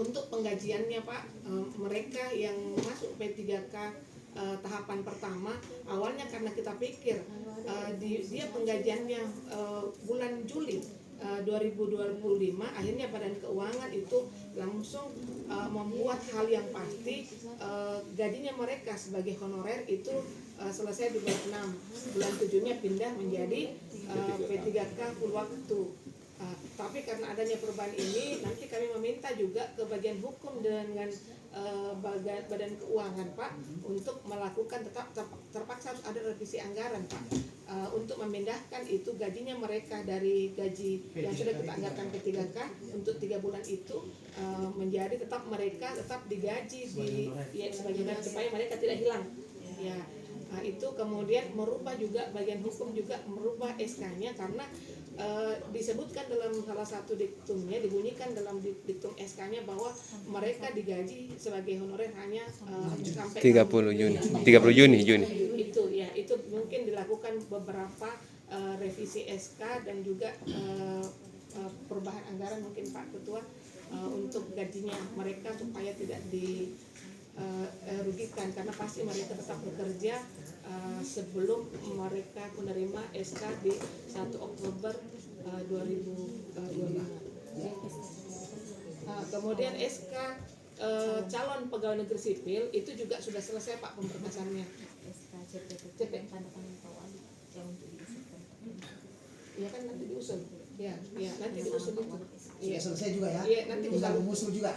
untuk penggajiannya Pak, mereka yang masuk P3K tahapan pertama awalnya karena kita pikir dia penggajiannya bulan Juli 2025, akhirnya Badan Keuangan itu langsung membuat hal yang pasti gajinya mereka sebagai honorer itu selesai di bulan 6, bulan 7-nya pindah menjadi P3K full waktu. Tapi karena adanya perubahan ini, nanti kami meminta juga ke bagian hukum dengan Badan Keuangan Pak untuk melakukan terpaksa harus ada revisi anggaran Pak untuk memindahkan itu gajinya mereka dari gaji yang sudah kita anggarkan P3K untuk 3 bulan itu menjadi tetap mereka tetap digaji sebagai supaya mereka tidak hilang ya. Nah, itu kemudian merubah juga bagian hukum juga merubah SK-nya karena disebutkan dalam salah satu diktumnya, dibunyikan dalam diktum SK-nya bahwa mereka digaji sebagai honorer hanya sampai 30 Juni. Itu ya, itu mungkin dilakukan beberapa revisi SK dan juga perubahan anggaran mungkin Pak Ketua untuk gajinya mereka supaya tidak rugikan, karena pasti mereka tetap bekerja sebelum mereka menerima SK di 1 Oktober 2025. Kemudian SK calon pegawai negeri sipil itu juga sudah selesai Pak pemberkasannya. Iya kan nanti diusul. Ya, nanti diusul itu. Sudah selesai juga ya? Iya, nanti Tinggal mengusul juga.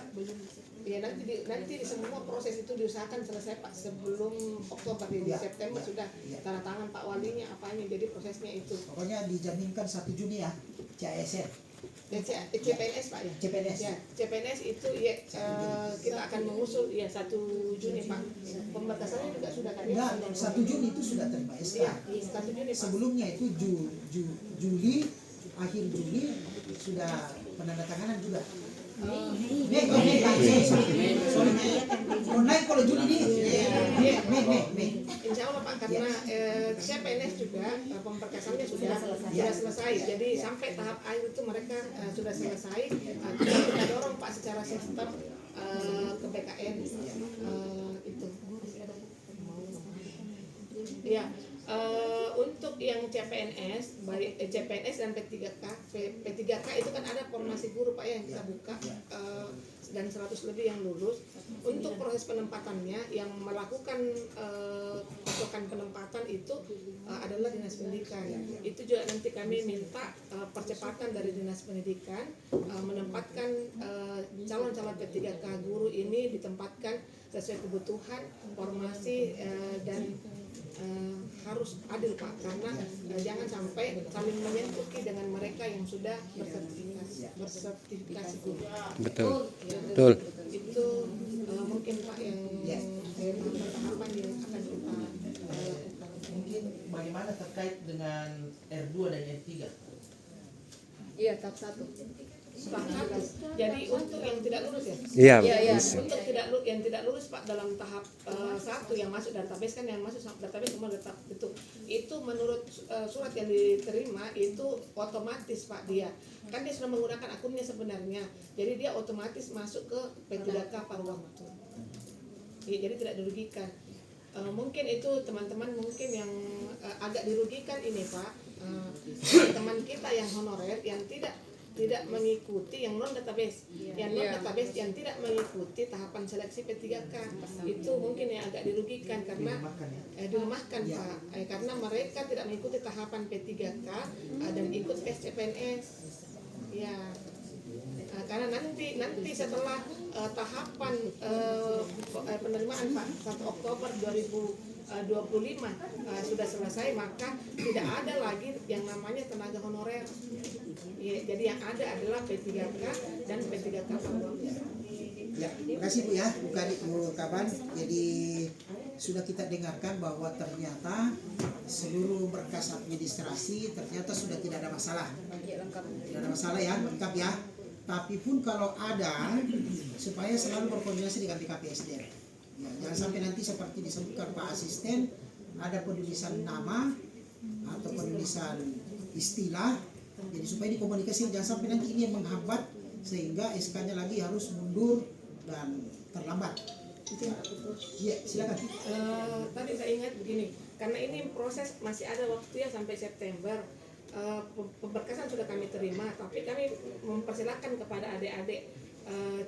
Ya nanti semua proses itu diusahakan selesai Pak sebelum Oktober, di Ya, September ya, sudah ya. tanda tangan Pak Walinya apanya, jadi prosesnya itu. Pokoknya dijaminkan 1 Juni ya, CASN, Ya, CPNS Pak ya. CPNS. Ya, CPNS itu ya kita akan mengusul ya 1 Juni Pak. Pemberkasannya juga sudah kan ya. Enggak, 1 Juni itu sudah terima SK. Iya, 1 Juni Pak. Sebelumnya itu Juli, akhir Juli sudah penandatanganan juga. Mei. Online kalau Juli ini. Mei. Insya Allah Pak, karena CPNS juga pemberkasannya sudah selesai. Jadi sampai tahap akhir itu mereka sudah selesai. Kita dorong Pak secara sistem ke BKN itu. Ya, untuk yang CPNS, baik CPNS dan P3K, P3K itu kan ada formasi guru Pak yang kita buka dan 100 lebih yang lulus. Untuk proses penempatannya yang melakukan patokan penempatan itu adalah Dinas Pendidikan. Itu juga nanti kami minta percepatan dari Dinas Pendidikan menempatkan calon-calon P3K guru ini ditempatkan sesuai kebutuhan formasi dan harus adil Pak, karena jangan sampai saling menyentuhi dengan mereka yang sudah bersertifikasi guru. Betul. Ya, Betul. Itu mungkin Pak yang tahapan yang akan kita lakukan. Mungkin bagaimana terkait dengan R2 dan R3? Iya, tahap 1. Jadi untuk yang tidak lulus ya? Iya. Iya. Untuk yang tidak lulus Pak dalam tahap 1 yang masuk database, kan yang masuk database semua itu menurut surat yang diterima itu otomatis Pak, dia kan dia sudah menggunakan akunnya sebenarnya, jadi dia otomatis masuk ke P3K paruh waktu. Ya, jadi tidak dirugikan. Mungkin itu teman-teman mungkin yang agak dirugikan ini Pak, teman kita yang honorer yang tidak mengikuti yang non database, yang non database yang tidak mengikuti tahapan seleksi P3K itu mungkin yang agak dirugikan karena dirumahkan Pak, karena mereka tidak mengikuti tahapan P3K dan ikut tes CPNS ya. Karena nanti setelah tahapan penerimaan Pak 1 Oktober 2025 sudah selesai, maka tidak ada lagi yang namanya tenaga honorer. Ya, jadi yang ada adalah P3K dan P3K paruh. Ya, terima kasih Bu ya, Bu Kaban. Jadi sudah kita dengarkan bahwa ternyata seluruh berkas administrasi ternyata sudah tidak ada masalah. Tidak ada masalah ya, lengkap ya. Tapi pun kalau ada, supaya selalu berkoordinasi dengan BKPSD. Ya, jangan sampai nanti seperti disebutkan Pak Asisten, ada penulisan nama atau penulisan istilah. Jadi supaya dikomunikasi, jangan sampai nanti ini yang menghambat sehingga SK-nya lagi harus mundur dan terlambat. Iya, silakan. Tadi saya ingat begini, karena ini proses masih ada waktu ya sampai September. Pemberkasan sudah kami terima, tapi kami mempersilahkan kepada adik-adik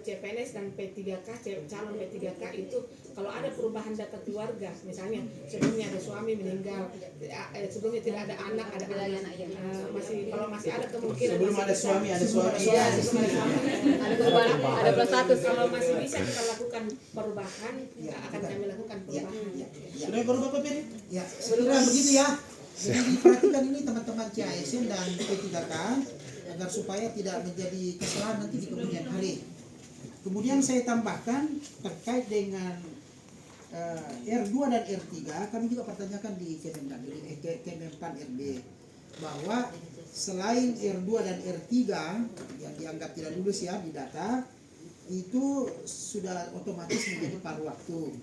CPNS dan P3K, calon P3K itu kalau ada perubahan data keluarga, misalnya sebelumnya ada suami meninggal, sebelumnya tidak ada anak, ada anak, kalau masih ada kemungkinan Sebelum ada suami, ada suami. Ada perubahan, ada plus status. kalau masih bisa kita lakukan perubahan, akan kami lakukan perubahan. Sudah berubah Pak Peri? Ya, sekiranya begitu ya. Jadi diperhatikan ini teman-teman CASN dan P3K agar supaya tidak menjadi kesalahan nanti di kemudian hari. Kemudian saya tambahkan terkait dengan R2 dan R3, kami juga pertanyakan di Kemenpan RB bahwa selain R2 dan R3 yang dianggap tidak lulus ya di data, itu sudah otomatis menjadi paruh waktu.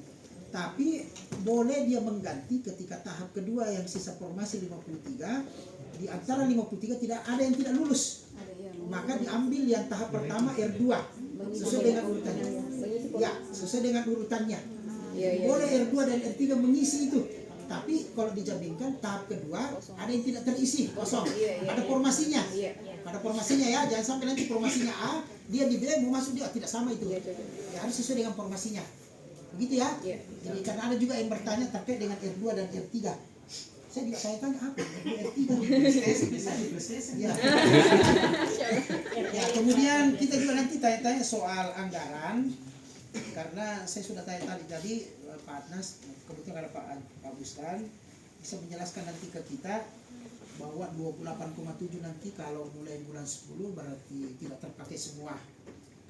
Tapi boleh dia mengganti ketika tahap kedua yang sisa formasi 53, di antara 53 tidak ada yang tidak lulus, maka diambil yang tahap pertama R2 sesuai dengan urutannya. Ya, sesuai dengan urutannya. Iya. Boleh R2 dan R3 mengisi itu. Tapi kalau dijaminkan tahap kedua ada yang tidak terisi, kosong. Iya. Ada formasinya. Iya. Ada formasinya ya, jangan sampai nanti formasinya A, dia di B mau masuk dia tidak sama itu. Iya. Ya harus sesuai dengan formasinya. Begitu ya. Iya. Jadi karena ada juga yang bertanya terkait dengan R2 dan R3. Saya juga tanya apa R2 R3. Ya. Ya, kemudian kita juga nanti tanya-tanya soal anggaran, karena saya sudah tanya tadi Pak Adnas, kebetulan ada Pak Bustan bisa menjelaskan nanti ke kita bahwa 28,7 nanti kalau mulai bulan 10 berarti tidak terpakai semua.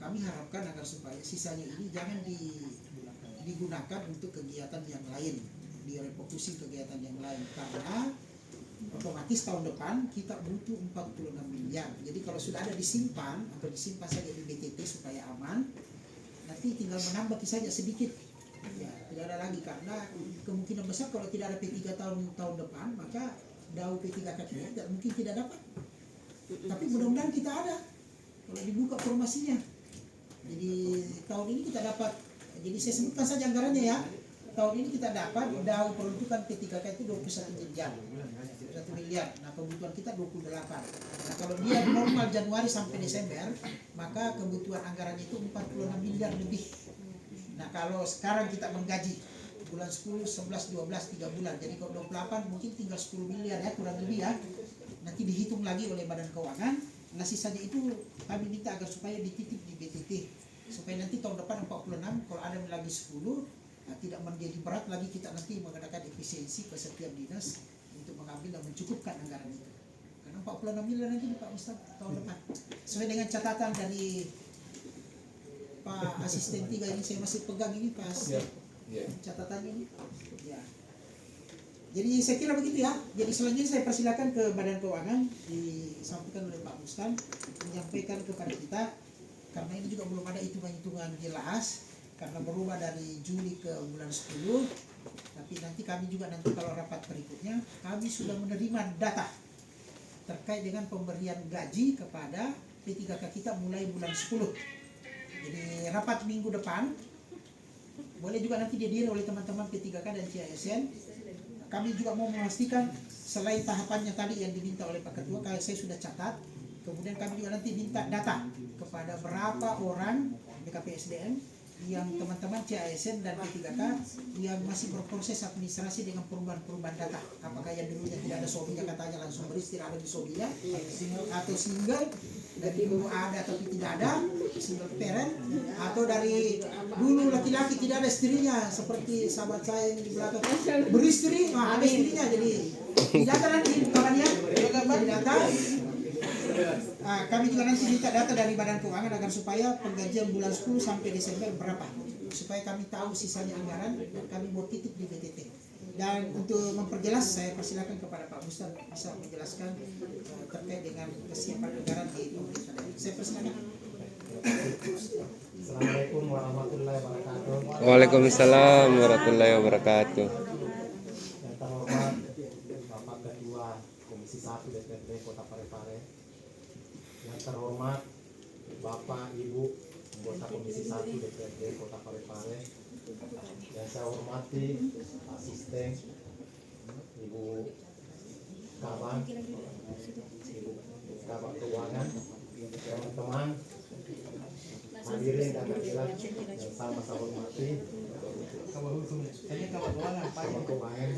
Kami harapkan agar supaya sisanya ini jangan digunakan untuk kegiatan yang lain, direfocusing kegiatan yang lain, karena otomatis tahun depan kita butuh 46 miliar. Jadi kalau sudah ada disimpan atau disimpan saja di BTT supaya aman, nanti tinggal menambah saja sedikit. Ya, tidak ada lagi, karena kemungkinan besar kalau tidak ada P3 tahun depan, maka DAU P3K kita tidak mungkin tidak dapat. Tapi mudah-mudahan kita ada kalau dibuka formasinya. Jadi tahun ini kita dapat. Jadi saya sebutkan saja anggarannya ya. Tahun ini kita dapat DAU peruntukan P3K itu 21 miliar. 1 miliar. Nah, kebutuhan kita 28. Nah, kalau dia normal Januari sampai Desember, maka kebutuhan anggarannya itu 46 miliar lebih. Nah, kalau sekarang kita menggaji bulan 10, 11, 12, 3 bulan. Jadi kalau 28 mungkin tinggal 10 miliar ya, kurang lebih ya. Nanti dihitung lagi oleh Badan Keuangan. Nah, sisanya itu kami minta agar supaya dititip di BTT. Supaya nanti tahun depan 46, kalau ada lagi 10, nah, tidak menjadi berat lagi kita nanti mengadakan efisiensi ke setiap dinas untuk mengambil dan mencukupkan anggaran itu. Karena 46 miliar nanti Pak Ustaz tahun depan. Sesuai dengan catatan dari Pak Asisten 3 ini saya masih pegang ini pas catatannya ini. Ya. Jadi saya kira begitu ya. Jadi selanjutnya saya persilakan ke Badan Keuangan disampaikan oleh Pak Bustan menyampaikan kepada kita, karena ini juga belum ada hitungan-hitungan jelas karena berubah dari Juli ke bulan 10. Tapi nanti kami juga nanti kalau rapat berikutnya kami sudah menerima data terkait dengan pemberian gaji kepada P3K kita mulai bulan 10. Jadi rapat minggu depan boleh juga nanti dihadiri oleh teman-teman P3K dan CASN. Kami juga mau memastikan selain tahapannya tadi yang diminta oleh Pak Ketua, kayak saya sudah catat. Kemudian kami juga nanti minta data kepada berapa orang BKPSDM yang teman-teman CASN dan P3K yang masih berproses administrasi dengan perubahan-perubahan data. Apakah yang dulunya tidak ada suaminya katanya langsung beristirahat di suaminya, atau single dari dulu ada tapi tidak ada, single parent, atau dari dulu laki-laki tidak ada istrinya seperti sahabat saya yang di belakang beristri, ada istrinya, jadi data nanti kawannya data. Kami juga nanti minta data dari Badan Keuangan agar supaya penggajian bulan 10 sampai Desember berapa, supaya kami tahu sisanya anggaran dan kami mau titip di BTT. Dan untuk memperjelas saya persilakan kepada Pak Bustan bisa menjelaskan terkait dengan kesiapan anggaran di pemerintah daerah. Saya persilakan. Assalamualaikum warahmatullahi wabarakatuh. Waalaikumsalam warahmatullahi wabarakatuh. Yang terhormat Bapak Ketua Komisi 1 DPRD Kota Parepare, yang terhormat Bapak Ibu anggota Komisi 1 DPRD Kota Parepare, yang saya hormati asisten Ibu Kabak, Ibu Kabak Keuangan, teman-teman hadirin dan hadirat yang sama saya hormati, Kabak Keuangan.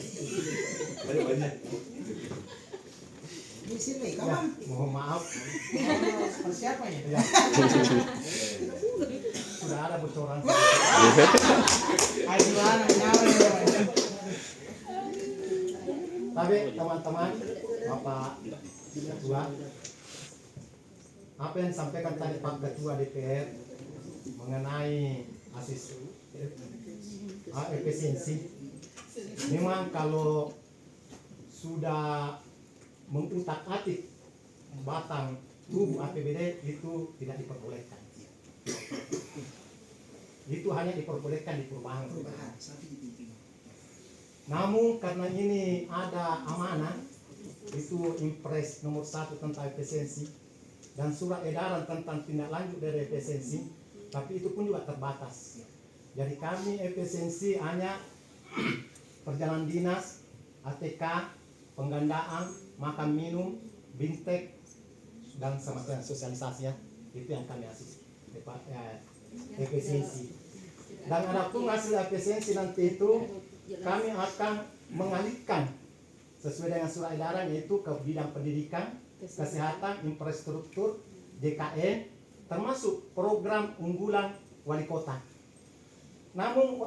Di sini, kawan. Mohon maaf. Siapa ya? Ya. Sudah ada bocoran. Tapi teman-teman, Bapak Ketua, apa yang disampaikan tadi Pak Ketua DPR mengenai efisiensi, memang kalau sudah mengutak-atik batang tubuh APBD itu tidak diperbolehkan. Itu hanya diperbolehkan di perubahan. Namun karena ini ada amanah, itu Impres nomor 1 tentang efisiensi dan surat edaran tentang tindak lanjut dari efisiensi, tapi itu pun juga terbatas. Jadi kami efisiensi hanya perjalanan dinas, ATK, penggandaan, makan minum, bintek, dan semacam sosialisasi ya. Itu yang kami asisi efisiensi. Dan adapun hasil efisiensi nanti itu kami akan mengalihkan sesuai dengan surat edaran, yaitu ke bidang pendidikan, kesehatan, infrastruktur, DKN, termasuk program unggulan wali kota. Namun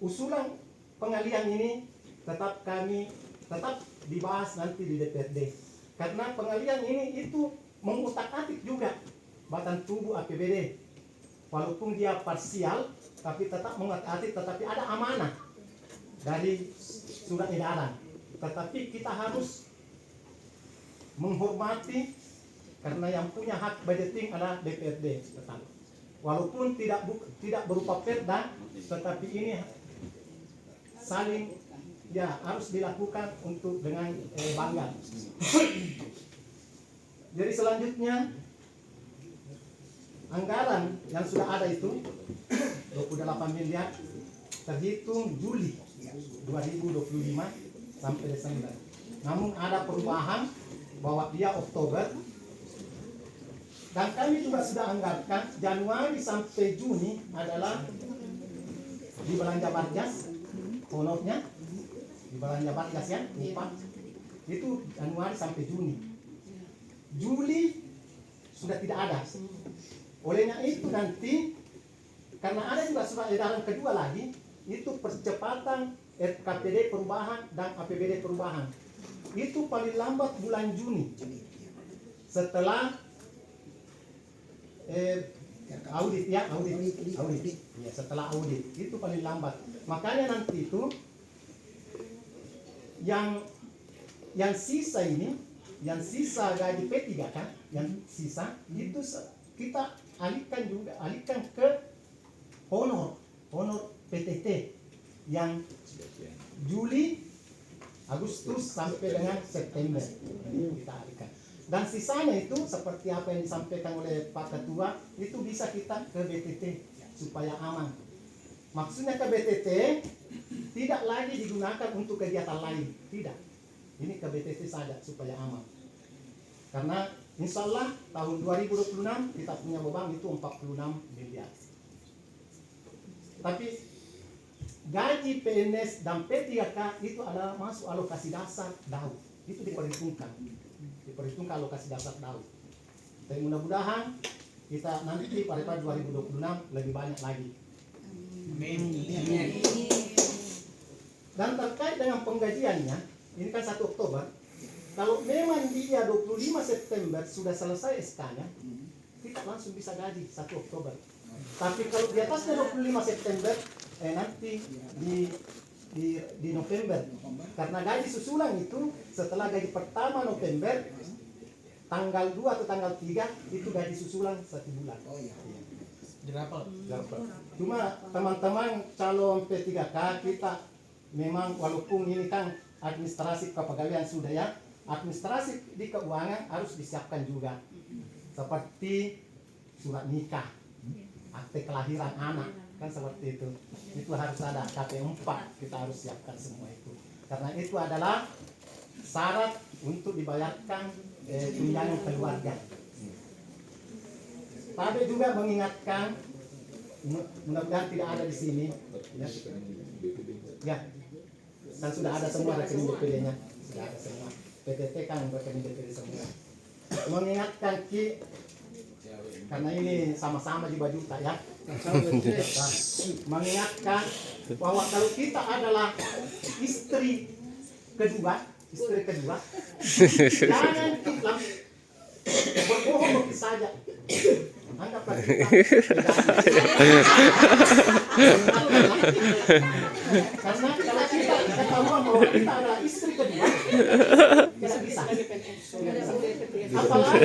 usulan pengalihan ini tetap dibahas nanti di DPRD, karena pengalihan ini itu mengutak-atik juga batang tubuh APBD, walaupun dia parsial tapi tetap mengutak-atik, tetapi ada amanah dari surat edaran. Tetapi kita harus menghormati, karena yang punya hak budgeting adalah DPRD tetap. Walaupun tidak berupa perda, tetapi ini saling ya harus dilakukan untuk dengan bangga. Jadi selanjutnya anggaran yang sudah ada itu 28 miliar terhitung Juli 2025 sampai Desember. Namun ada perubahan bahwa dia Oktober, dan kami juga sudah anggarkan Januari sampai Juni adalah di belanja Barjas, honornya di belanja Barjas ya, upah itu Januari sampai Juni. Juli sudah tidak ada. Olehnya itu nanti karena ada juga surat edaran kedua lagi, itu percepatan RKPD perubahan dan APBD perubahan. Itu paling lambat bulan Juni. Setelah audit. Ya, setelah audit itu paling lambat. Makanya nanti itu yang sisa ini, yang sisa gaji P3 kan, yang sisa itu kita alihkan ke honor PTT yang Juli, Agustus sampai dengan September kita alihkan. Dan sisanya itu seperti apa yang disampaikan oleh Pak Ketua, itu bisa kita ke BTT supaya aman. Maksudnya ke BTT tidak lagi digunakan untuk kegiatan lain, tidak. Ini ke BTT saja supaya aman. Karena insya Allah tahun 2026 kita punya beban itu 46 miliar. Tapi gaji PNS dan P3K itu adalah masuk alokasi dasar DAU. Itu diperhitungkan alokasi dasar DAU. Dan mudah-mudahan kita nanti pada 2026 lebih banyak lagi. Amin. Dan terkait dengan penggajiannya, ini kan 1 Oktober. Kalau memang dia 25 September sudah selesai SK-nya, kita langsung bisa gaji 1 Oktober. Tapi kalau di atasnya 25 September, nanti di November. Karena gaji susulan itu setelah gaji pertama November, tanggal 2 atau tanggal 3 itu gaji susulan 1 bulan. Oh iya. Dirapel. Cuma teman-teman calon P3K kita memang walaupun ini kan administrasi kepegawaian sudah ya, administrasi di keuangan harus disiapkan juga. Seperti surat nikah, akte kelahiran anak, kan seperti itu. Itu harus ada KP4, kita harus siapkan semua itu. Karena itu adalah syarat untuk dibayarkan tunjangan keluarga. Tapi juga mengingatkan, mudah-mudahan tidak ada di sini. Ya, kan sudah ada semua rekening BPD-nya, sudah ada semua. PTT kan rekening BPD semua. Mengingatkan karena ini sama-sama juga juta ya. Mengingatkan bahwa kalau kita adalah istri kedua, jangan kita berbohong begitu saja. Anggaplah kita karena kalau kita ketahuan bahwa kita adalah istri kedua, tidak bisa. Apalagi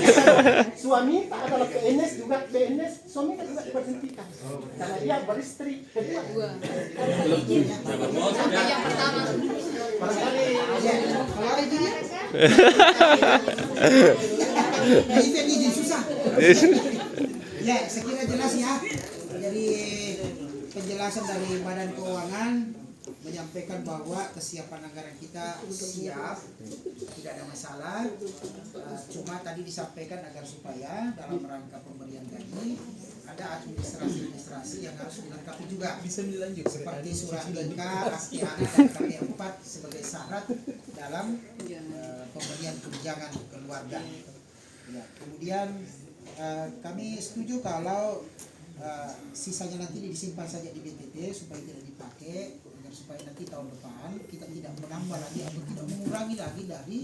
suami adalah PNS juga, PNS suami kan juga diberhentikan karena dia beristri kedua. Yang pertama. Barangkali kalau ada izinnya. Ini izin susah. Ya, saya kira jelas ya. Jadi penjelasan dari Badan Keuangan menyampaikan bahwa kesiapan anggaran kita siap, tidak ada masalah. Cuma tadi disampaikan agar supaya dalam rangka pemberian gaji ada administrasi yang harus dilengkapi juga. Bisa dilanjut seperti surat nikah, akte anak dan KP4 sebagai syarat dalam pemberian tunjangan keluarga. Ya, kemudian kami setuju kalau sisanya nanti disimpan saja di BTT supaya tidak dipakai, agar supaya nanti tahun depan kita tidak menambah lagi atau tidak mengurangi lagi dari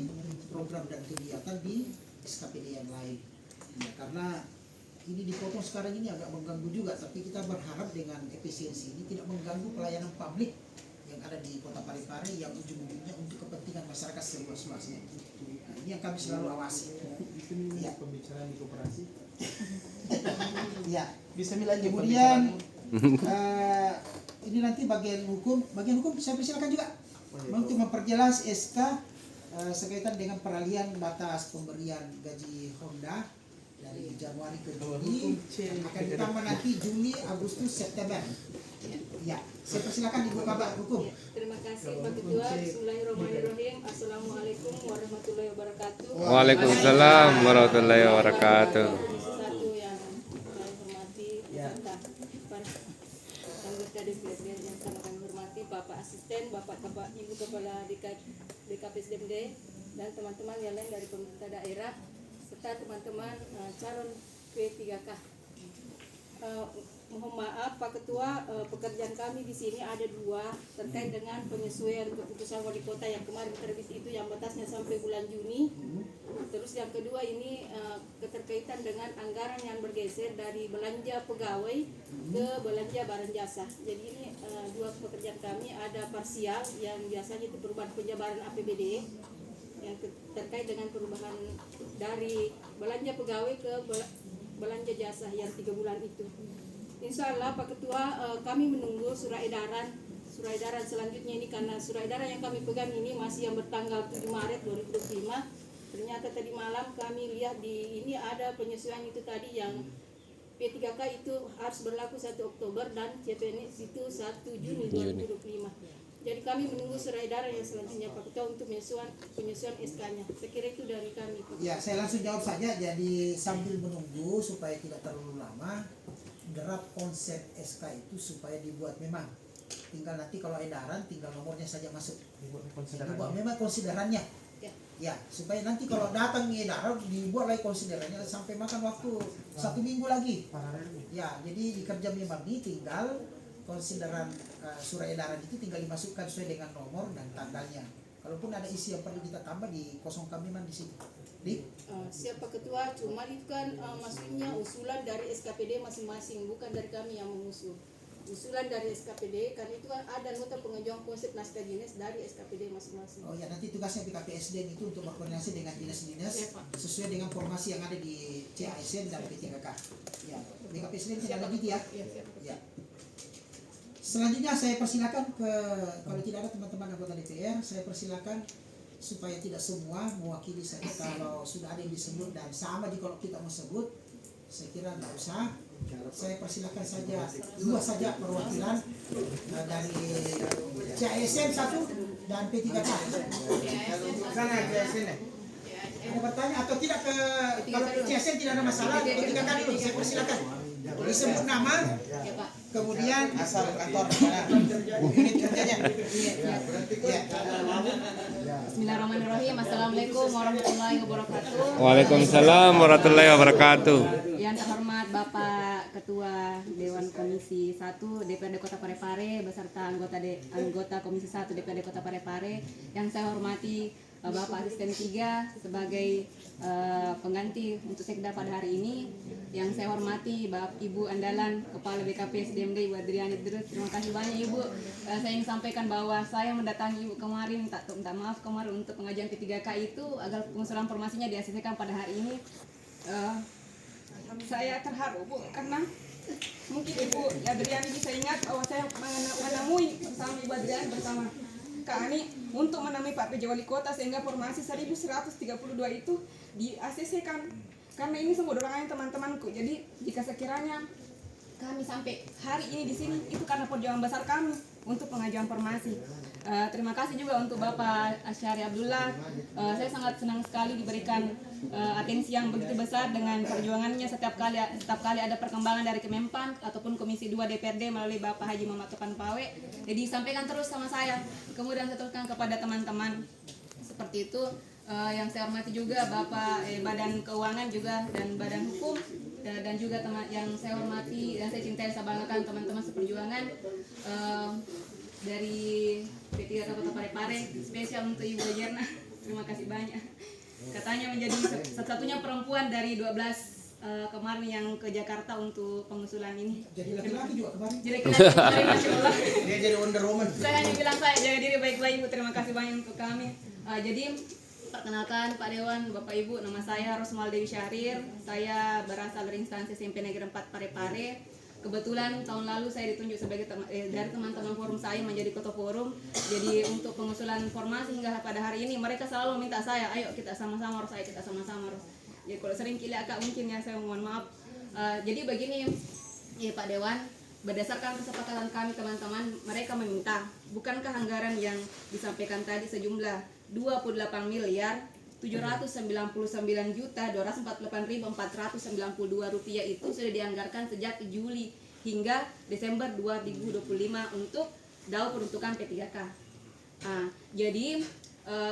program dan kegiatan di SKPD yang lain. Ya, karena ini dipotong sekarang ini agak mengganggu juga, tapi kita berharap dengan efisiensi ini tidak mengganggu pelayanan publik yang ada di Kota Parepare yang ujung-ujungnya untuk kepentingan masyarakat seluas-luasnya. Nah, ini yang kami selalu awasi. Ya. Pembicaraan di koperasi. Ya. Bisa dilanjut. Kemudian ini nanti bagian hukum saya persilakan juga untuk memperjelas SK sekaitan dengan peralihan batas pemberian gaji Honda dari Januari ke Juli akan ditambah nanti Juli, Agustus, September. Ya, saya persilakan Ibu Kabak Hukum. Terima kasih Pak Ketua. Bismillahirrahmanirrahim. Assalamualaikum warahmatullahi wabarakatuh. Waalaikumsalam warahmatullahi wabarakatuh. Komisi 1 yang saya hormati, serta para anggota DPRD yang sama kami hormati, Bapak Asisten, Ibu Kepala DKPSDMD, dan teman-teman yang lain dari pemerintah daerah, serta teman-teman calon P3K. Mohon maaf Pak Ketua, pekerjaan kami di sini ada dua terkait dengan penyesuaian keputusan wali kota yang kemarin terbit itu yang batasnya sampai bulan Juni. Terus yang kedua ini keterkaitan dengan anggaran yang bergeser dari belanja pegawai ke belanja barang jasa. Jadi ini dua pekerjaan kami, ada parsial yang biasanya itu perubahan penjabaran APBD yang terkait dengan perubahan dari belanja pegawai ke belanja jasa yang 3 bulan itu. Insya Allah Pak Ketua, kami menunggu surat edaran selanjutnya ini, karena surat edaran yang kami pegang ini masih yang bertanggal 7 Maret 2025. Ternyata tadi malam kami lihat di ini ada penyesuaian itu tadi yang P3K itu harus berlaku 1 Oktober dan CPNS itu 1 Juni 2025. Jadi kami menunggu surat edaran yang selanjutnya Pak Ketua untuk penyesuaian SK-nya. Saya kira itu dari kami Pak. Ya, saya langsung jawab saja. Jadi sambil menunggu supaya tidak terlalu lama, draft konsep SK itu supaya dibuat memang. Tinggal nanti kalau edaran tinggal nomornya saja masuk. Dibuat memang konsiderannya. Ya, supaya nanti kalau datang edaran dibuat lagi konsiderannya sampai makan waktu 1 minggu lagi. Ya, jadi dikerja memang ini tinggal konsideran surat edaran itu tinggal dimasukkan sesuai dengan nomor dan tanggalnya. Kalaupun ada isi yang perlu kita tambah dikosongkan memang di situ. Siapa Ketua, cuma itu kan maksudnya usulan dari SKPD masing-masing, bukan dari kami yang mengusul. Usulan dari SKPD, kan itu ada nota pengajuan konsep naskah dinas dari SKPD masing-masing. Oh ya, nanti tugasnya BKPSDM itu untuk berkoordinasi dengan dinas-dinas sesuai dengan formasi yang ada di CASN dan P3K. Ya, BKPSDM tidak ada gitu ya. Ya. Selanjutnya saya persilakan kalau tidak ada teman-teman anggota DPR, saya persilakan supaya tidak semua mewakili saja. Kalau sudah ada yang disebut dan sama jika kalau kita mau sebut, saya kira tidak usah. Saya persilakan saja 2 saja perwakilan dari CASN 1 dan P3K. Sana CASN. Ada bertanya atau tidak kalau CASN tidak ada masalah, P3K dulu saya persilakan. Disebut nama, kemudian Asal kantor mana? Unit kerjanya. ya. Bismillahirrahmanirrahim. Assalamualaikum warahmatullahi wabarakatuh. Waalaikumsalam warahmatullahi wabarakatuh. Yang terhormat Bapak Ketua Dewan Komisi 1 DPRD Kota Parepare beserta anggota Komisi 1 DPRD Kota Parepare, yang saya hormati Bapak Asisten 3 sebagai pengganti untuk Sekda pada hari ini, yang saya hormati Bapak Ibu Andalan Kepala BKPSDMD Ibu Adriani Idrus. Terima kasih banyak Ibu. Saya ingin sampaikan bahwa saya mendatangi Ibu kemarin, minta maaf kemarin untuk pengajuan P3K itu agar pengusulan formasinya diasesikan pada hari ini. Saya terharu Bu, karena mungkin Ibu Adriani bisa ingat bahwa saya menemui bersama Ibu Adriani bersama Kak Ani untuk menemui Pak PJ Wali Kota sehingga formasi 1132 itu di ACC kan, karena ini semua dorongan teman-temanku. Jadi jika sekiranya kami sampai hari ini di sini itu karena perjuangan besar kami untuk pengajuan formasi. Terima kasih juga untuk Bapak Asyari Abdullah. Saya sangat senang sekali diberikan atensi yang begitu besar dengan perjuangannya setiap kali ada perkembangan dari Kemenpan ataupun Komisi 2 DPRD melalui Bapak Haji Muhammad Topan Pawe. Jadi sampaikan terus sama saya. Kemudian saya teruskan kepada teman-teman seperti itu. Yang saya hormati juga Bapak Badan Keuangan juga dan Badan Hukum dan juga teman yang saya hormati dan saya cintai, saya banggakan teman-teman seperjuangan dari P3K Kota Parepare, spesial untuk Ibu Ajerna. Terima kasih banyak. Katanya menjadi satu-satunya perempuan dari 12 kemarin yang ke Jakarta untuk pengusulan ini. Jadi laki-laki juga kemarin. Jadi laki-laki kemarin, Masya Allah. Dia jadi Wonder Woman. Saya hanya bilang saya jaga diri baik-baik Ibu. Terima kasih banyak untuk kami. Jadi perkenalkan Pak Dewan, Bapak Ibu, nama saya Rosmal Dewi Syahrir. Saya berasal dari instansi SMP Negeri 4 Parepare. Kebetulan tahun lalu saya ditunjuk sebagai dari teman-teman forum saya menjadi ketua forum. Jadi untuk pengusulan formasi hingga pada hari ini mereka selalu minta saya, ayo kita sama-sama harus, kita sama-sama harus. Jadi kalau sering kili agak mungkin ya saya mohon maaf. Jadi begini ya Pak Dewan, berdasarkan kesepakatan kami teman-teman, mereka meminta bukankah anggaran yang disampaikan tadi sejumlah 28 miliar 799.248.492 rupiah itu sudah dianggarkan sejak Juli hingga Desember 2025 untuk DAO peruntukan P3K. Jadi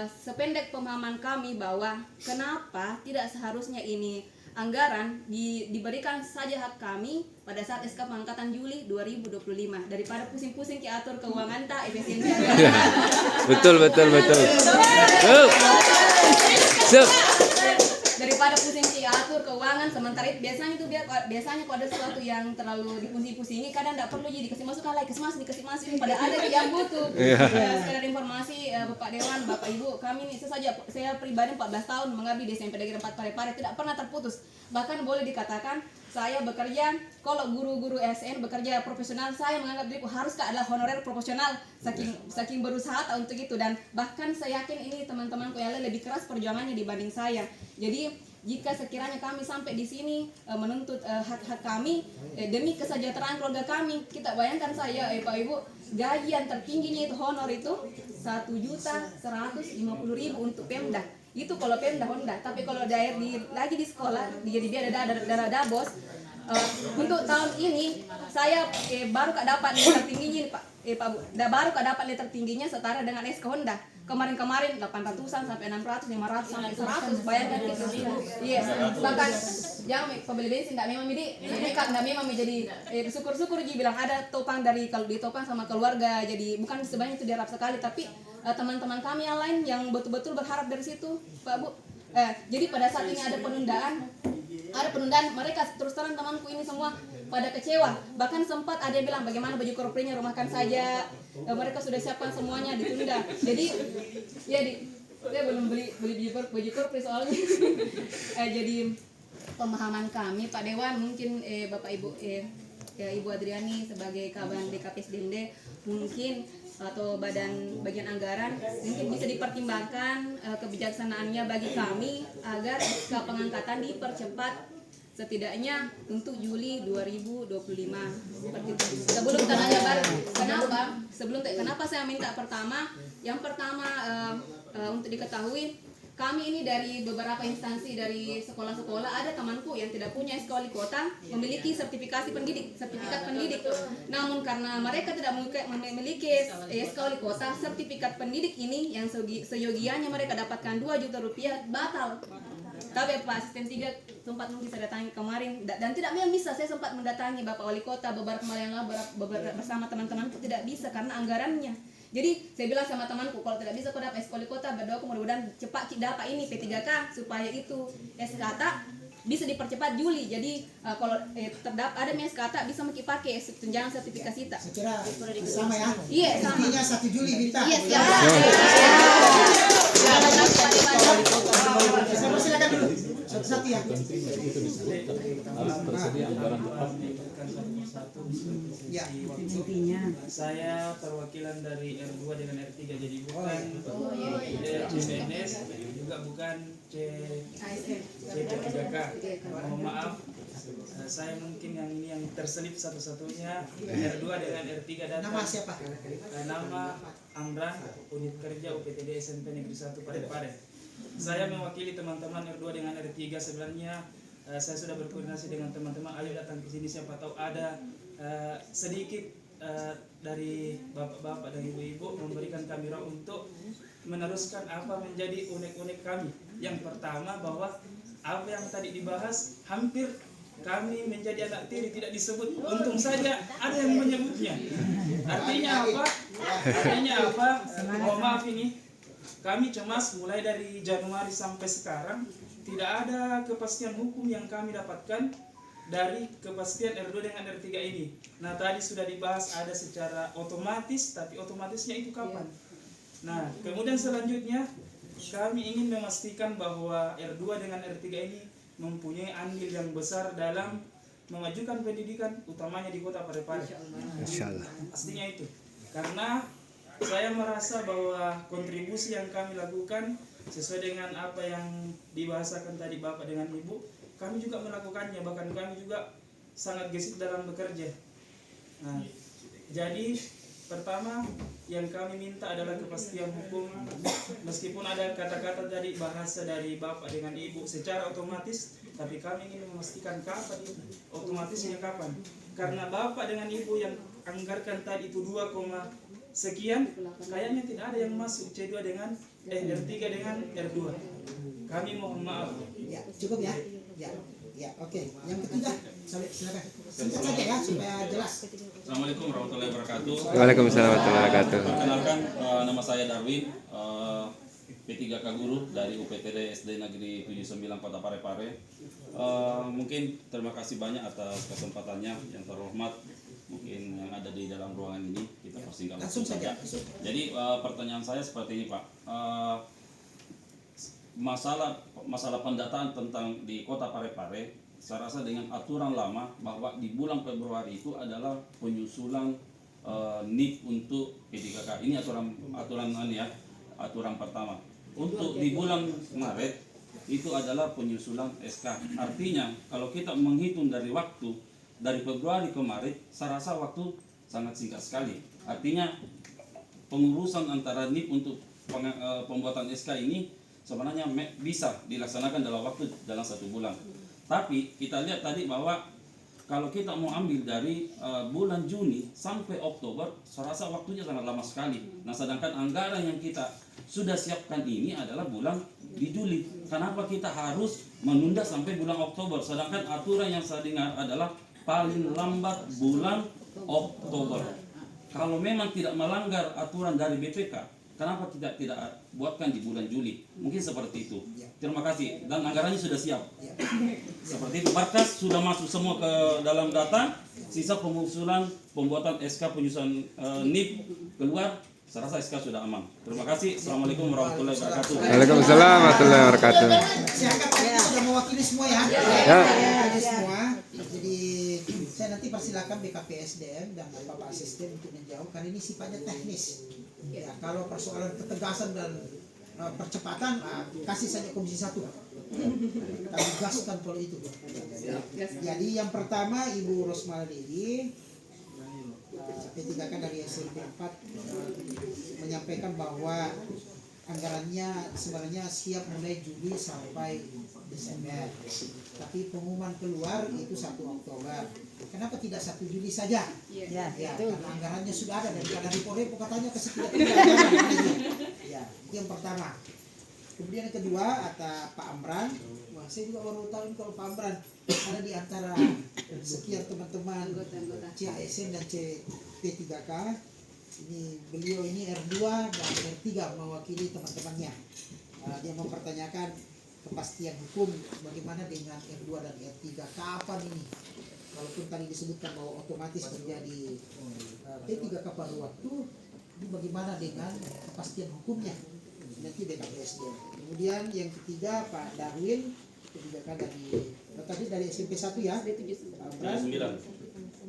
sependek pemahaman kami bahwa kenapa tidak seharusnya ini anggaran diberikan saja hak kami pada saat SK pengangkatan Juli 2025 daripada pusing-pusing ki atur keuangan tak efisiensi. Betul. Daripada pusing ki atur keuangan sementara itu biasanya kalau ada sesuatu yang terlalu dipusing-pusingi kadang tidak perlu jadi dikasih masukkan lagi dikasih masuk pada ada yang butuh. Sekedar informasi Bapak Dewan, Bapak Ibu, kami ini saya pribadi 14 tahun mengabdi di SMP Negeri 4 Parepare tidak pernah terputus. Bahkan boleh dikatakan saya bekerja, kalau guru-guru SN bekerja profesional, saya menganggap diriku haruskah adalah honorer proporsional saking berusaha untuk itu. Dan bahkan saya yakin ini teman-temanku yang lain lebih keras perjuangannya dibanding saya. Jadi jika sekiranya kami sampai di sini menuntut hak-hak kami demi kesejahteraan keluarga kami, kita bayangkan saya Pak Ibu, gaji yang tertingginya itu honor itu 1.150.000 untuk Pemda. Itu kalau Pemda Honda, tapi kalau lagi di sekolah jadi dia ada bos. Untuk tahun ini saya baru dapat nilai tertingginya Pak Bu. Baru dapat nilai tertingginya setara dengan SK Honda. Kemarin 800-an sampai 600, 500 sampai 100. Bayangkan gitu. Yes. Bahkan yang pembeli bensin enggak memang enggak memang jadi syukur-syukur Ji bilang ada topang kalau ditopang sama keluarga. Jadi bukan sebanyak itu diharap sekali, tapi teman-teman kami yang lain yang betul-betul berharap dari situ, Pak Bu. Jadi pada saat ini ada penundaan, mereka terus terang temanku ini semua pada kecewa. Bahkan sempat ada yang bilang bagaimana baju korprinya rumahkan saja. Mereka sudah siapkan semuanya ditunda. Jadi saya belum beli baju korpri soalnya. Jadi pemahaman kami Pak Dewan mungkin Bapak Ibu Ibu Adriani sebagai Kaban DKPSDND mungkin atau bagian anggaran mungkin bisa dipertimbangkan kebijaksanaannya bagi kami agar SK pengangkatan dipercepat setidaknya untuk Juli 2025 seperti itu. Sebelum tanya kenapa saya minta yang pertama untuk diketahui kami ini dari beberapa instansi dari sekolah-sekolah ada temanku yang tidak punya SK wali kota memiliki sertifikat pendidik. Namun karena mereka tidak memiliki SK wali kota, sertifikat pendidik ini yang seyogianya mereka dapatkan 2 juta rupiah batal. Tapi Pak Asisten 3 sempat mungkin saya datangi kemarin dan tidak bisa, saya sempat mendatangi Bapak Wali Kota beberapa kali yang lalu bersama teman-temanku tidak bisa karena anggarannya. Jadi saya bilang sama temanku kalau tidak bisa kau dapat SK Wali Kota berdoa mudah-mudahan cepat dapat ini P3K supaya itu SKT bisa dipercepat Juli. Jadi kalau terdapat ada SKT bisa pakai tunjangan sertifikasi kita. Secara sama ya? Iya sama. Intinya 1 Juli minta. Iya Silakan dulu. Satu-satu ya. Harus tersedia anggaran tetap. Ya. Saya perwakilan dari R2 dengan R3 jadi bukan BNS juga juga bukan C3K. Mohon maaf, saya mungkin yang ini yang terselip satu-satunya R2 dengan R3 datang. Nama siapa? Nama Amran, unit kerja UPTD SMP Negeri 1 Parepare. Saya mewakili teman-teman R2 dengan R3. Sebenarnya saya sudah berkoordinasi dengan teman-teman, ayo datang ke sini, siapa tahu ada sedikit dari bapak-bapak dan ibu-ibu memberikan kami ruang untuk meneruskan apa menjadi unek-unek kami. Yang pertama bahwa apa yang tadi dibahas hampir kami menjadi anak tiri tidak disebut, untung saja ada yang menyebutnya. Artinya apa? Artinya apa? Mohon maaf ini, kami cemas mulai dari Januari sampai sekarang tidak ada kepastian hukum yang kami dapatkan dari kepastian R2 dengan R3 ini. Nah tadi sudah dibahas ada secara otomatis, tapi otomatisnya itu kapan? Nah kemudian selanjutnya kami ingin memastikan bahwa R2 dengan R3 ini mempunyai andil yang besar dalam memajukan pendidikan utamanya di kota Parepare. Insyaallah. Pastinya itu. Karena saya merasa bahwa kontribusi yang kami lakukan sesuai dengan apa yang dibahasakan tadi Bapak dengan Ibu, kami juga melakukannya, bahkan kami juga sangat gesit dalam bekerja. Nah, jadi pertama yang kami minta adalah kepastian hukum. Meskipun ada kata-kata tadi bahasa dari Bapak dengan Ibu secara otomatis, tapi kami ingin memastikan kapan itu, otomatisnya kapan. Karena Bapak dengan Ibu yang anggarkan tadi itu 2, sekian, kayaknya tidak ada yang masuk C2 dengan R3 dengan R2. Kami mohon maaf. Ya, cukup ya. Ya, oke. Yang ketiga, silakan. Singkat saja ya supaya jelas. Assalamualaikum warahmatullahi wabarakatuh. Waalaikumsalam warahmatullahi wabarakatuh. Perkenalkan, nama saya Darwin, P3K Guru dari UPTD SD Negeri 79 Kota Parepare. Mungkin terima kasih banyak atas kesempatannya yang terhormat. Mungkin yang ada di dalam ruangan ini kita persingkat langsung saja. Jadi pertanyaan saya seperti ini Pak. Masalah pendataan tentang di Kota Parepare, saya rasa dengan aturan lama bahwa di bulan Februari itu adalah penyusulan NIP untuk P3K. Ini aturan pertama. Untuk di bulan Maret itu adalah penyusulan SK. Artinya kalau kita menghitung dari waktu dari Februari ke Maret, saya rasa waktu sangat singkat sekali. Artinya pengurusan antara NIP untuk pembuatan SK ini sebenarnya bisa dilaksanakan dalam 1 bulan. Tapi kita lihat tadi bahwa kalau kita mau ambil dari bulan Juni sampai Oktober, saya rasa waktunya sangat lama sekali. Nah, sedangkan anggaran yang kita sudah siapkan ini adalah bulan di Juli. Kenapa kita harus menunda sampai bulan Oktober? Sedangkan aturan yang saya dengar adalah paling lambat bulan Oktober. Kalau memang tidak melanggar aturan dari BPK, kenapa tidak buatkan di bulan Juli? Mungkin seperti itu. Terima kasih. Dan anggarannya sudah siap. Seperti itu. Berkas sudah masuk semua ke dalam data. Sisa pengusulan pembuatan SK penyusunan NIP keluar. Saya rasa SK sudah aman. Terima kasih. Assalamualaikum warahmatullahi wabarakatuh. Waalaikumsalam warahmatullahi wabarakatuh. Saya anggap tadi sudah mewakili semua ya. Ya. Mewakili semua. Jadi saya nanti persilakan BKP SDM dan Bapak Asisten untuk menjawab. Karena ini sifatnya teknis. Ya, kalau persoalan ketegasan dan percepatan, kasih saja Komisi 1. Kami gaskan kalau itu. Jadi yang pertama Ibu Rosmaldi P3K dari SMP 4 menyampaikan bahwa anggarannya sebenarnya siap mulai Juli sampai Desember. Tapi pengumuman keluar itu 1 Oktober. Kenapa tidak 1 Juli saja? Ya, karena anggarannya sudah ada dan karena Repo katanya kasih tidak. Ya, itu yang pertama. Kemudian yang kedua, kata Pak Amran, wah saya juga baru tahu kalau Pak Amran ada di antara sekian teman-teman CASN dan P3K. Ini beliau ini R2 dan R3 mewakili teman-temannya. Dia mempertanyakan kepastian hukum bagaimana dengan R2 dan R3 kapan ini? Walaupun tadi disebutkan bahwa otomatis menjadi P3K pada waktu, ini bagaimana dengan kepastian hukumnya? Nanti BKPSD. Kemudian yang ketiga Pak Darwin, P3K dari SMP 1 ya. 79.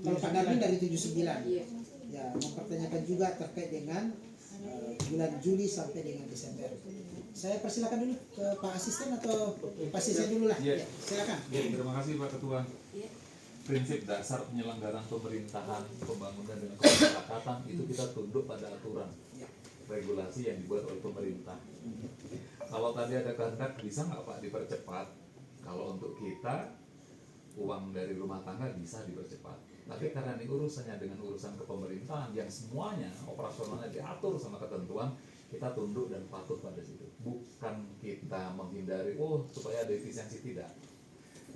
Kalau Pak Darwin dari 79. Ya, mempertanyakan juga terkait dengan bulan Juli sampai dengan Desember. Saya persilakan dulu ke Pak Asisten atau Pak Asisten dulu lah. Iya. Ya, silakan. Ya, terima kasih Pak Ketua. Iya. Prinsip dasar penyelenggaraan pemerintahan, pembangunan dan kemasyarakatan itu kita tunduk pada aturan regulasi yang dibuat oleh pemerintah. Kalau tadi ada kehendak, bisa nggak Pak dipercepat? Kalau untuk kita, uang dari rumah tangga bisa dipercepat. Tapi karena ini urusannya dengan urusan kepemerintahan yang semuanya operasionalnya diatur sama ketentuan, kita tunduk dan patuh pada situ. Bukan kita menghindari, supaya ada efisiensi, tidak.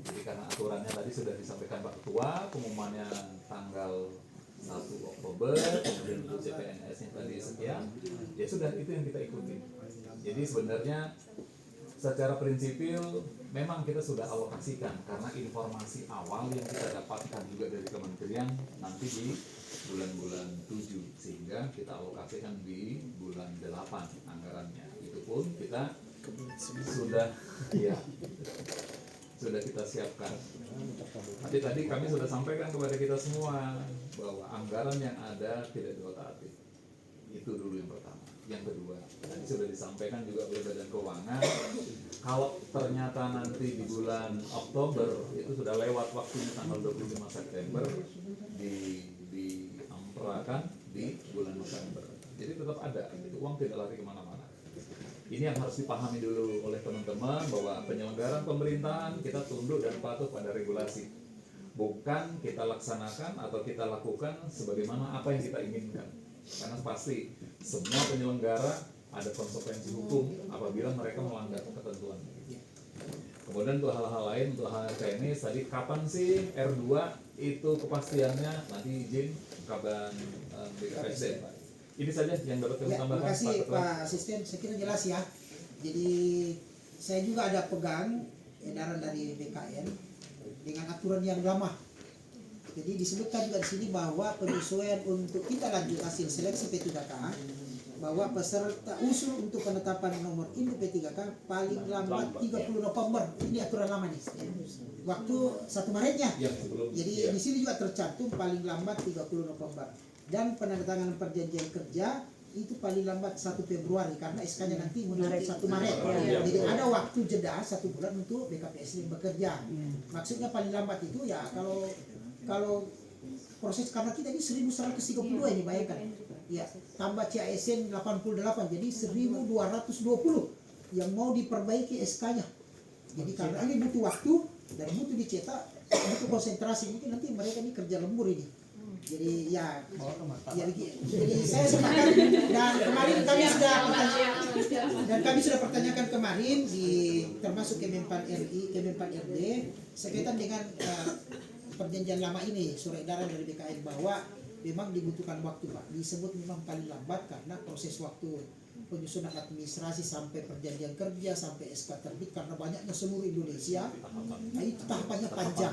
Jadi karena aturannya tadi sudah disampaikan Pak Ketua, pengumumannya tanggal 1 Oktober, kemudian untuk CPNS-nya tadi sekian, ya sudah, itu yang kita ikuti. Jadi sebenarnya secara prinsipil memang kita sudah alokasikan karena informasi awal yang kita dapatkan juga dari kementerian nanti di bulan-bulan 7, sehingga kita alokasikan di bulan 8 anggarannya. Itu pun kita sudah kita siapkan. Tapi tadi kami sudah sampaikan kepada kita semua bahwa anggaran yang ada tidak diotak-atik. Itu dulu yang pertama. Yang kedua, tadi sudah disampaikan juga oleh Badan Keuangan, kalau ternyata nanti di bulan Oktober itu sudah lewat waktunya tanggal 25 September diamperakan di bulan November. Jadi tetap ada, itu uang tidak lari kemana-mana. Ini yang harus dipahami dulu oleh teman-teman, bahwa penyelenggaraan pemerintahan kita tunduk dan patuh pada regulasi. Bukan kita laksanakan atau kita lakukan sebagaimana apa yang kita inginkan. Karena pasti semua penyelenggara ada konsekuensi hukum apabila mereka melanggar ketentuan. Kemudian untuk hal-hal lain, untuk hal teknis, tadi kapan sih R2 itu kepastiannya, nanti izin kabar BKPSD, Pak. Ini saja yang dapat kami tambahkan. Terima kasih Pak Asisten, saya kira jelas ya. Jadi saya juga ada pegang edaran dari BKN dengan aturan yang lama. Jadi disebutkan juga di sini bahwa penyesuaian untuk kita lanjut hasil seleksi P3K, bahwa peserta usul untuk penetapan nomor induk P3K paling lambat 30 November. Ini aturan lama nih. Waktu 1 Maretnya. Jadi di sini juga tercantum paling lambat 30 November. Dan penandatanganan perjanjian kerja itu paling lambat 1 Februari karena SK-nya nanti menurut 1 Maret. Jadi ada waktu jeda 1 bulan untuk BKPSD bekerja. Maksudnya paling lambat itu ya kalau proses, karena kita ini 1132 ini bayangkan. Ya, tambah CASN 88 jadi 1220 yang mau diperbaiki SK-nya. Jadi karena ini butuh waktu dan butuh dicetak, butuh konsentrasi, mungkin nanti mereka ini kerja lembur ini. Jadi jadi saya sepakat, dan kemarin kami sudah pertanyakan kemarin termasuk Kemenpan RI, Kemenpan RD sekaitan dengan perjanjian lama ini, surat edaran dari BKN bahwa memang dibutuhkan waktu Pak. Disebut memang paling lambat karena proses waktu penyusunan administrasi sampai perjanjian kerja sampai SK terbit karena banyaknya seluruh Indonesia. Nah, itu tahapannya panjang.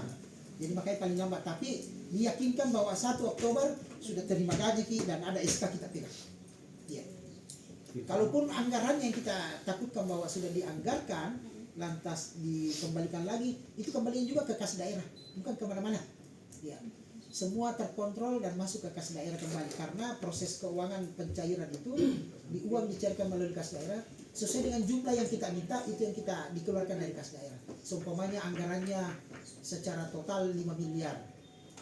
Jadi makanya paling lambat, tapi diyakinkan bahwa 1 Oktober sudah terima gaji dan ada SK kita pegang. Ya. Kalaupun anggaran yang kita takutkan bahwa sudah dianggarkan, lantas dikembalikan lagi, itu kembaliin juga ke kas daerah, bukan kemana-mana. Ya. Semua terkontrol dan masuk ke kas daerah kembali, karena proses keuangan pencairan itu uang dicairkan melalui kas daerah sesuai dengan jumlah yang kita minta, itu yang kita dikeluarkan dari kas daerah. Seumpamanya anggarannya secara total 5 miliar.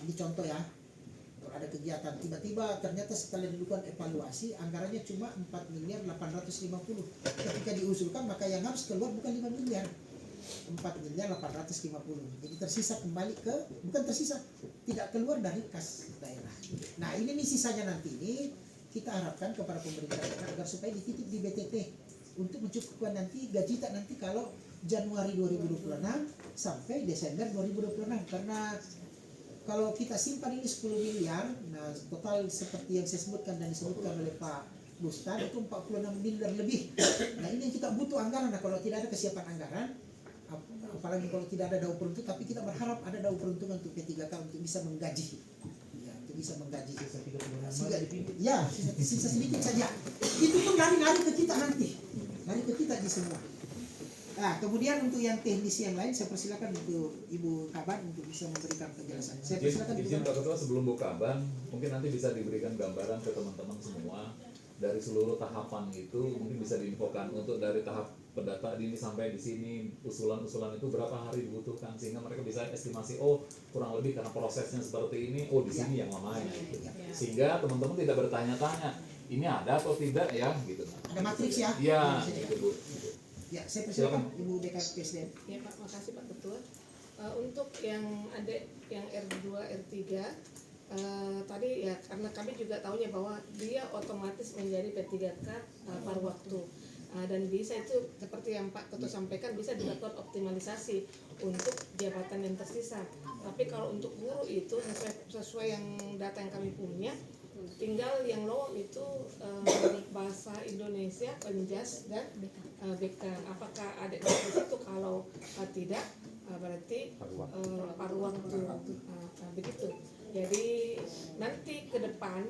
Ini contoh ya. Kalau ada kegiatan tiba-tiba ternyata setelah dilakukan evaluasi anggarannya cuma 4 miliar 850. Ketika diusulkan maka yang harus keluar bukan 5 miliar. 4 miliar 850. Jadi tersisa kembali ke, bukan tersisa, tidak keluar dari kas daerah. Nah, ini nih sisanya nanti ini kita harapkan kepada pemerintah daerah agar supaya dititip di BTT untuk mencukupkan nanti gaji tak nanti kalau Januari 2026 sampai Desember 2026, karena kalau kita simpan ini 10 miliar, nah total seperti yang saya sebutkan dan disebutkan oleh Pak Bustan itu 46 miliar lebih. Nah, ini yang kita butuh anggaran. Nah, kalau tidak ada kesiapan anggaran, apalagi kalau tidak ada daun peruntuk, tapi kita berharap ada daun peruntungan untuk P3K untuk bisa menggaji. Ya, untuk bisa menggaji. Ya, sisa sedikit saja. Itu pun lari-lari ke kita nanti. Lari ke kita di semua. Nah, kemudian untuk yang teknisi yang lain saya persilakan untuk Ibu Kaban untuk bisa memberikan penjelasan. Saya persilakan izin Pak Ketua, sebelum Bu Kaban, mungkin nanti bisa diberikan gambaran ke teman-teman semua dari seluruh tahapan itu mungkin bisa diinfokan untuk dari tahap pendata dini sampai di sini usulan-usulan itu berapa hari dibutuhkan sehingga mereka bisa estimasi oh kurang lebih karena prosesnya seperti ini oh di sini yang lamanya gitu. Sehingga teman-teman tidak bertanya-tanya ini ada atau tidak ya gitu. Ada matriks ya? Iya, gitu Bu. Ya, saya persilakan Ibu DKPSDM. Ya Pak, makasih Pak Ketua. Untuk yang adik yang R2, R3 tadi ya karena kami juga tahunya bahwa dia otomatis menjadi P3K paruh waktu. Dan bisa itu seperti yang Pak Ketua sampaikan bisa dilakukan optimalisasi untuk jabatan yang tersisa. Tapi kalau untuk guru itu sesuai yang data yang kami punya, tinggal yang lowong itu bahasa Indonesia, Penjas dan BK. Apakah ada di situ? Kalau tidak berarti paruh waktu begitu. Jadi nanti ke depan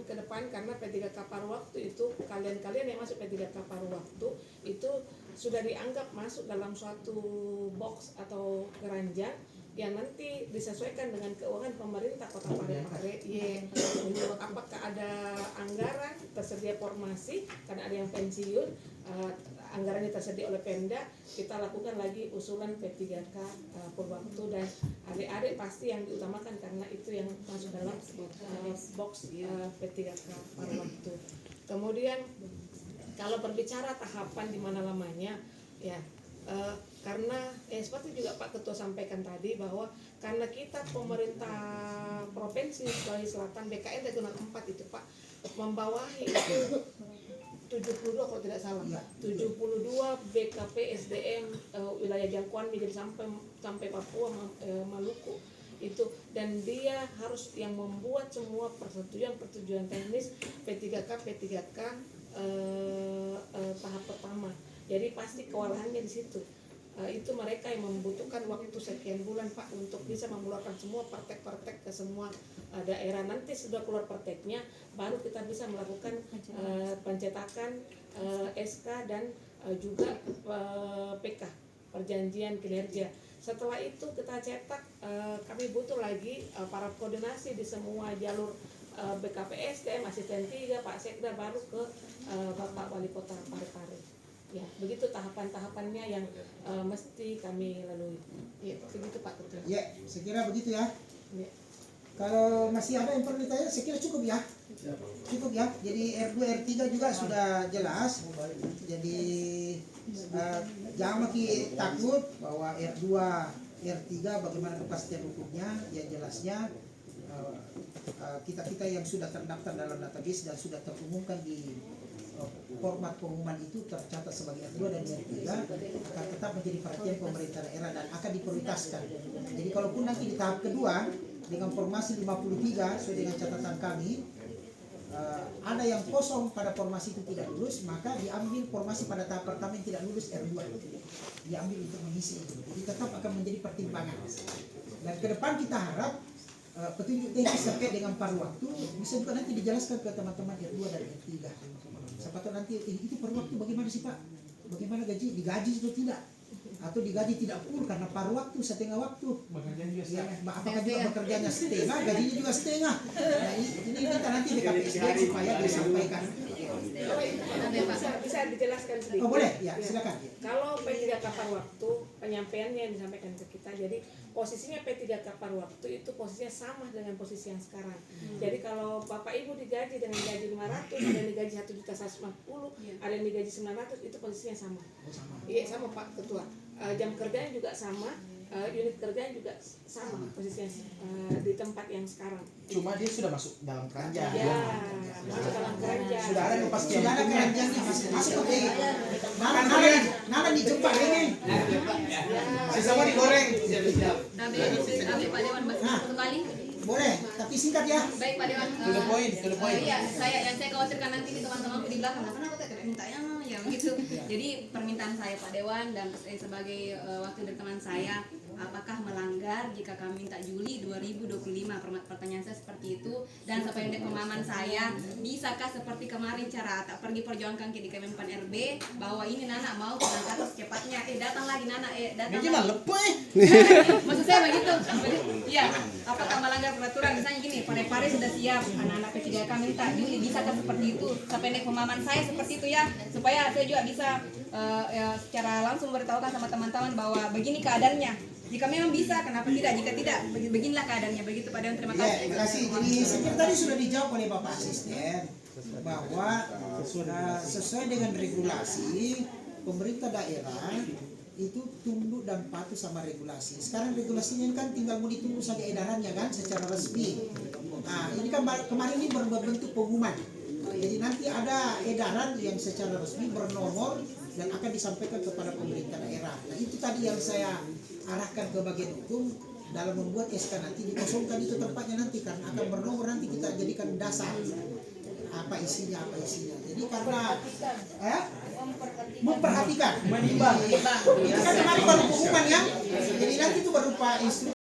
karena P3K paruh waktu itu kalian yang masuk P3K paruh waktu itu sudah dianggap masuk dalam suatu box atau keranjang yang nanti disesuaikan dengan keuangan pemerintah Kota Parepare. Apakah ada anggaran tersedia formasi karena ada yang pensiun, anggarannya tersedia oleh Pemda, kita lakukan lagi usulan P3K per waktu dan adik-adik pasti yang diutamakan karena itu yang masuk dalam box P3K per waktu. Kemudian kalau berbicara tahapan di mana lamanya ya karena seperti juga Pak Ketua sampaikan tadi bahwa karena kita pemerintah Provinsi Sulawesi Selatan BKN Regional 4 itu Pak membawahi itu 72 kalau tidak salah 72 BKP SDM wilayah jangkauan menjadi sampai Papua Maluku itu dan dia harus yang membuat semua persetujuan teknis P3K tahap pertama. Jadi pasti kewalahannya di situ. Itu mereka yang membutuhkan waktu sekian bulan Pak untuk bisa mengeluarkan semua praktek-praktek ke semua daerah. Nanti sudah keluar prakteknya baru kita bisa melakukan pencetakan SK dan juga PK perjanjian kinerja. Setelah itu kita cetak kami butuh lagi para koordinasi di semua jalur BKPSDM, asisten 3, Pak Sekda baru ke Bapak Wali Kota Parepare. Ya, begitu tahapan-tahapannya yang mesti kami lalui. Ya, begitu Pak Ketua. Ya, saya kira begitu ya. Ya. Kalau masih ada yang perlu ditanya, saya kira cukup ya. Cukup ya. Jadi R2, R3 juga sudah jelas. Jadi jangan makin takut bahwa R2, R3 bagaimana kepastian hukumnya, ya jelasnya kita yang sudah terdaftar dalam database dan sudah terumumkan di format pengumuman itu tercatat sebagai R2 dan R3 akan tetap menjadi perhatian pemerintah daerah dan akan diprioritaskan. Jadi kalaupun nanti di tahap kedua dengan formasi 53 sesuai dengan catatan kami ada yang kosong pada formasi itu tidak lulus, maka diambil formasi pada tahap pertama yang tidak lulus R2 diambil untuk mengisi itu. Jadi tetap akan menjadi pertimbangan. Dan ke depan kita harap petunjuk teknis sampai dengan paruh waktu bisa juga nanti dijelaskan ke teman-teman R2 dan R3. Siapa tahu nanti itu paruh waktu bagaimana sih Pak? Bagaimana digaji atau tidak? Atau digaji tidak full karena paruh waktu setengah waktu. Bekerjanya juga setengah. Apakah juga bekerjanya setengah, gajinya juga setengah. Nah ini kita nanti BKPSD supaya disampaikan. Bisa dijelaskan sedikit. Oh boleh, ya silakan. Kalau P3K paruh waktu penyampaiannya yang disampaikan ke kita, jadi posisinya P3K paruh waktu itu posisinya sama dengan posisi yang sekarang. Jadi kalau Bapak Ibu digaji dengan gaji 500, ada yang digaji 1.150, ada yang digaji 900, itu posisinya sama. Iya sama Pak Ketua. Jam kerjanya juga sama. Unit kerjanya juga sama posisinya di tempat yang sekarang. Cuma dia sudah masuk dalam keranjang. Ya, masuk dalam keranjang. Sudah ada kepastian. Sudah ada keranjangnya masuk ke nana dijempat ini. Sisa mau digoreng. Tapi Pak Dewan satu kali. Boleh, tapi singkat ya. Baik Pak Dewan. To the point. Iya, yang saya khawatirkan nanti nih teman-teman di belakang. Kenapa kita mintanya ya begitu. Jadi permintaan saya Pak Dewan dan sebagai wakil dari teman saya, apakah melanggar jika kami minta Juli 2025? Pertanyaan saya seperti itu. Dan sependek pemahaman saya, bisakah seperti kemarin cara tak pergi perjuangkan ke di Kemenpan RB bahwa ini Nana mau berangkat secepatnya, datang lagi Nana datang Ini lagi. mah lebih. Maksud saya begitu. Iya, apakah melanggar peraturan misalnya gini, pare-pare sudah siap, anak-anak P3K minta Juli bisakah seperti itu? Sependek pemahaman saya seperti itu ya, supaya saya juga bisa ya, secara langsung beritahukan sama teman-teman bahwa begini keadaannya. Jika memang bisa, kenapa tidak? Jika tidak, beginilah keadaannya. Begitu Pak Dewan, terima Ya, kasih. terima kasih. Jadi seperti tadi sudah dijawab oleh Bapak Asisten bahwa sesuai dengan regulasi pemerintah daerah itu tunduk dan patuh sama regulasi. Sekarang regulasinya kan tinggal mau ditunggu saja edarannya kan secara resmi. Nah, ini kan kemarin ini berbentuk pengumuman. Jadi nanti ada edaran yang secara resmi bernomor dan akan disampaikan kepada pemerintah daerah. Nah, itu tadi yang saya arahkan ke bagian hukum dalam membuat SK nanti dikosongkan itu tempatnya nanti karena akan bernomor nanti kita jadikan dasar apa isinya. Jadi karena memperhatikan, menimbang. Itu kan kemarin baru pengumuman ya. Jadi nanti itu berupa instruksi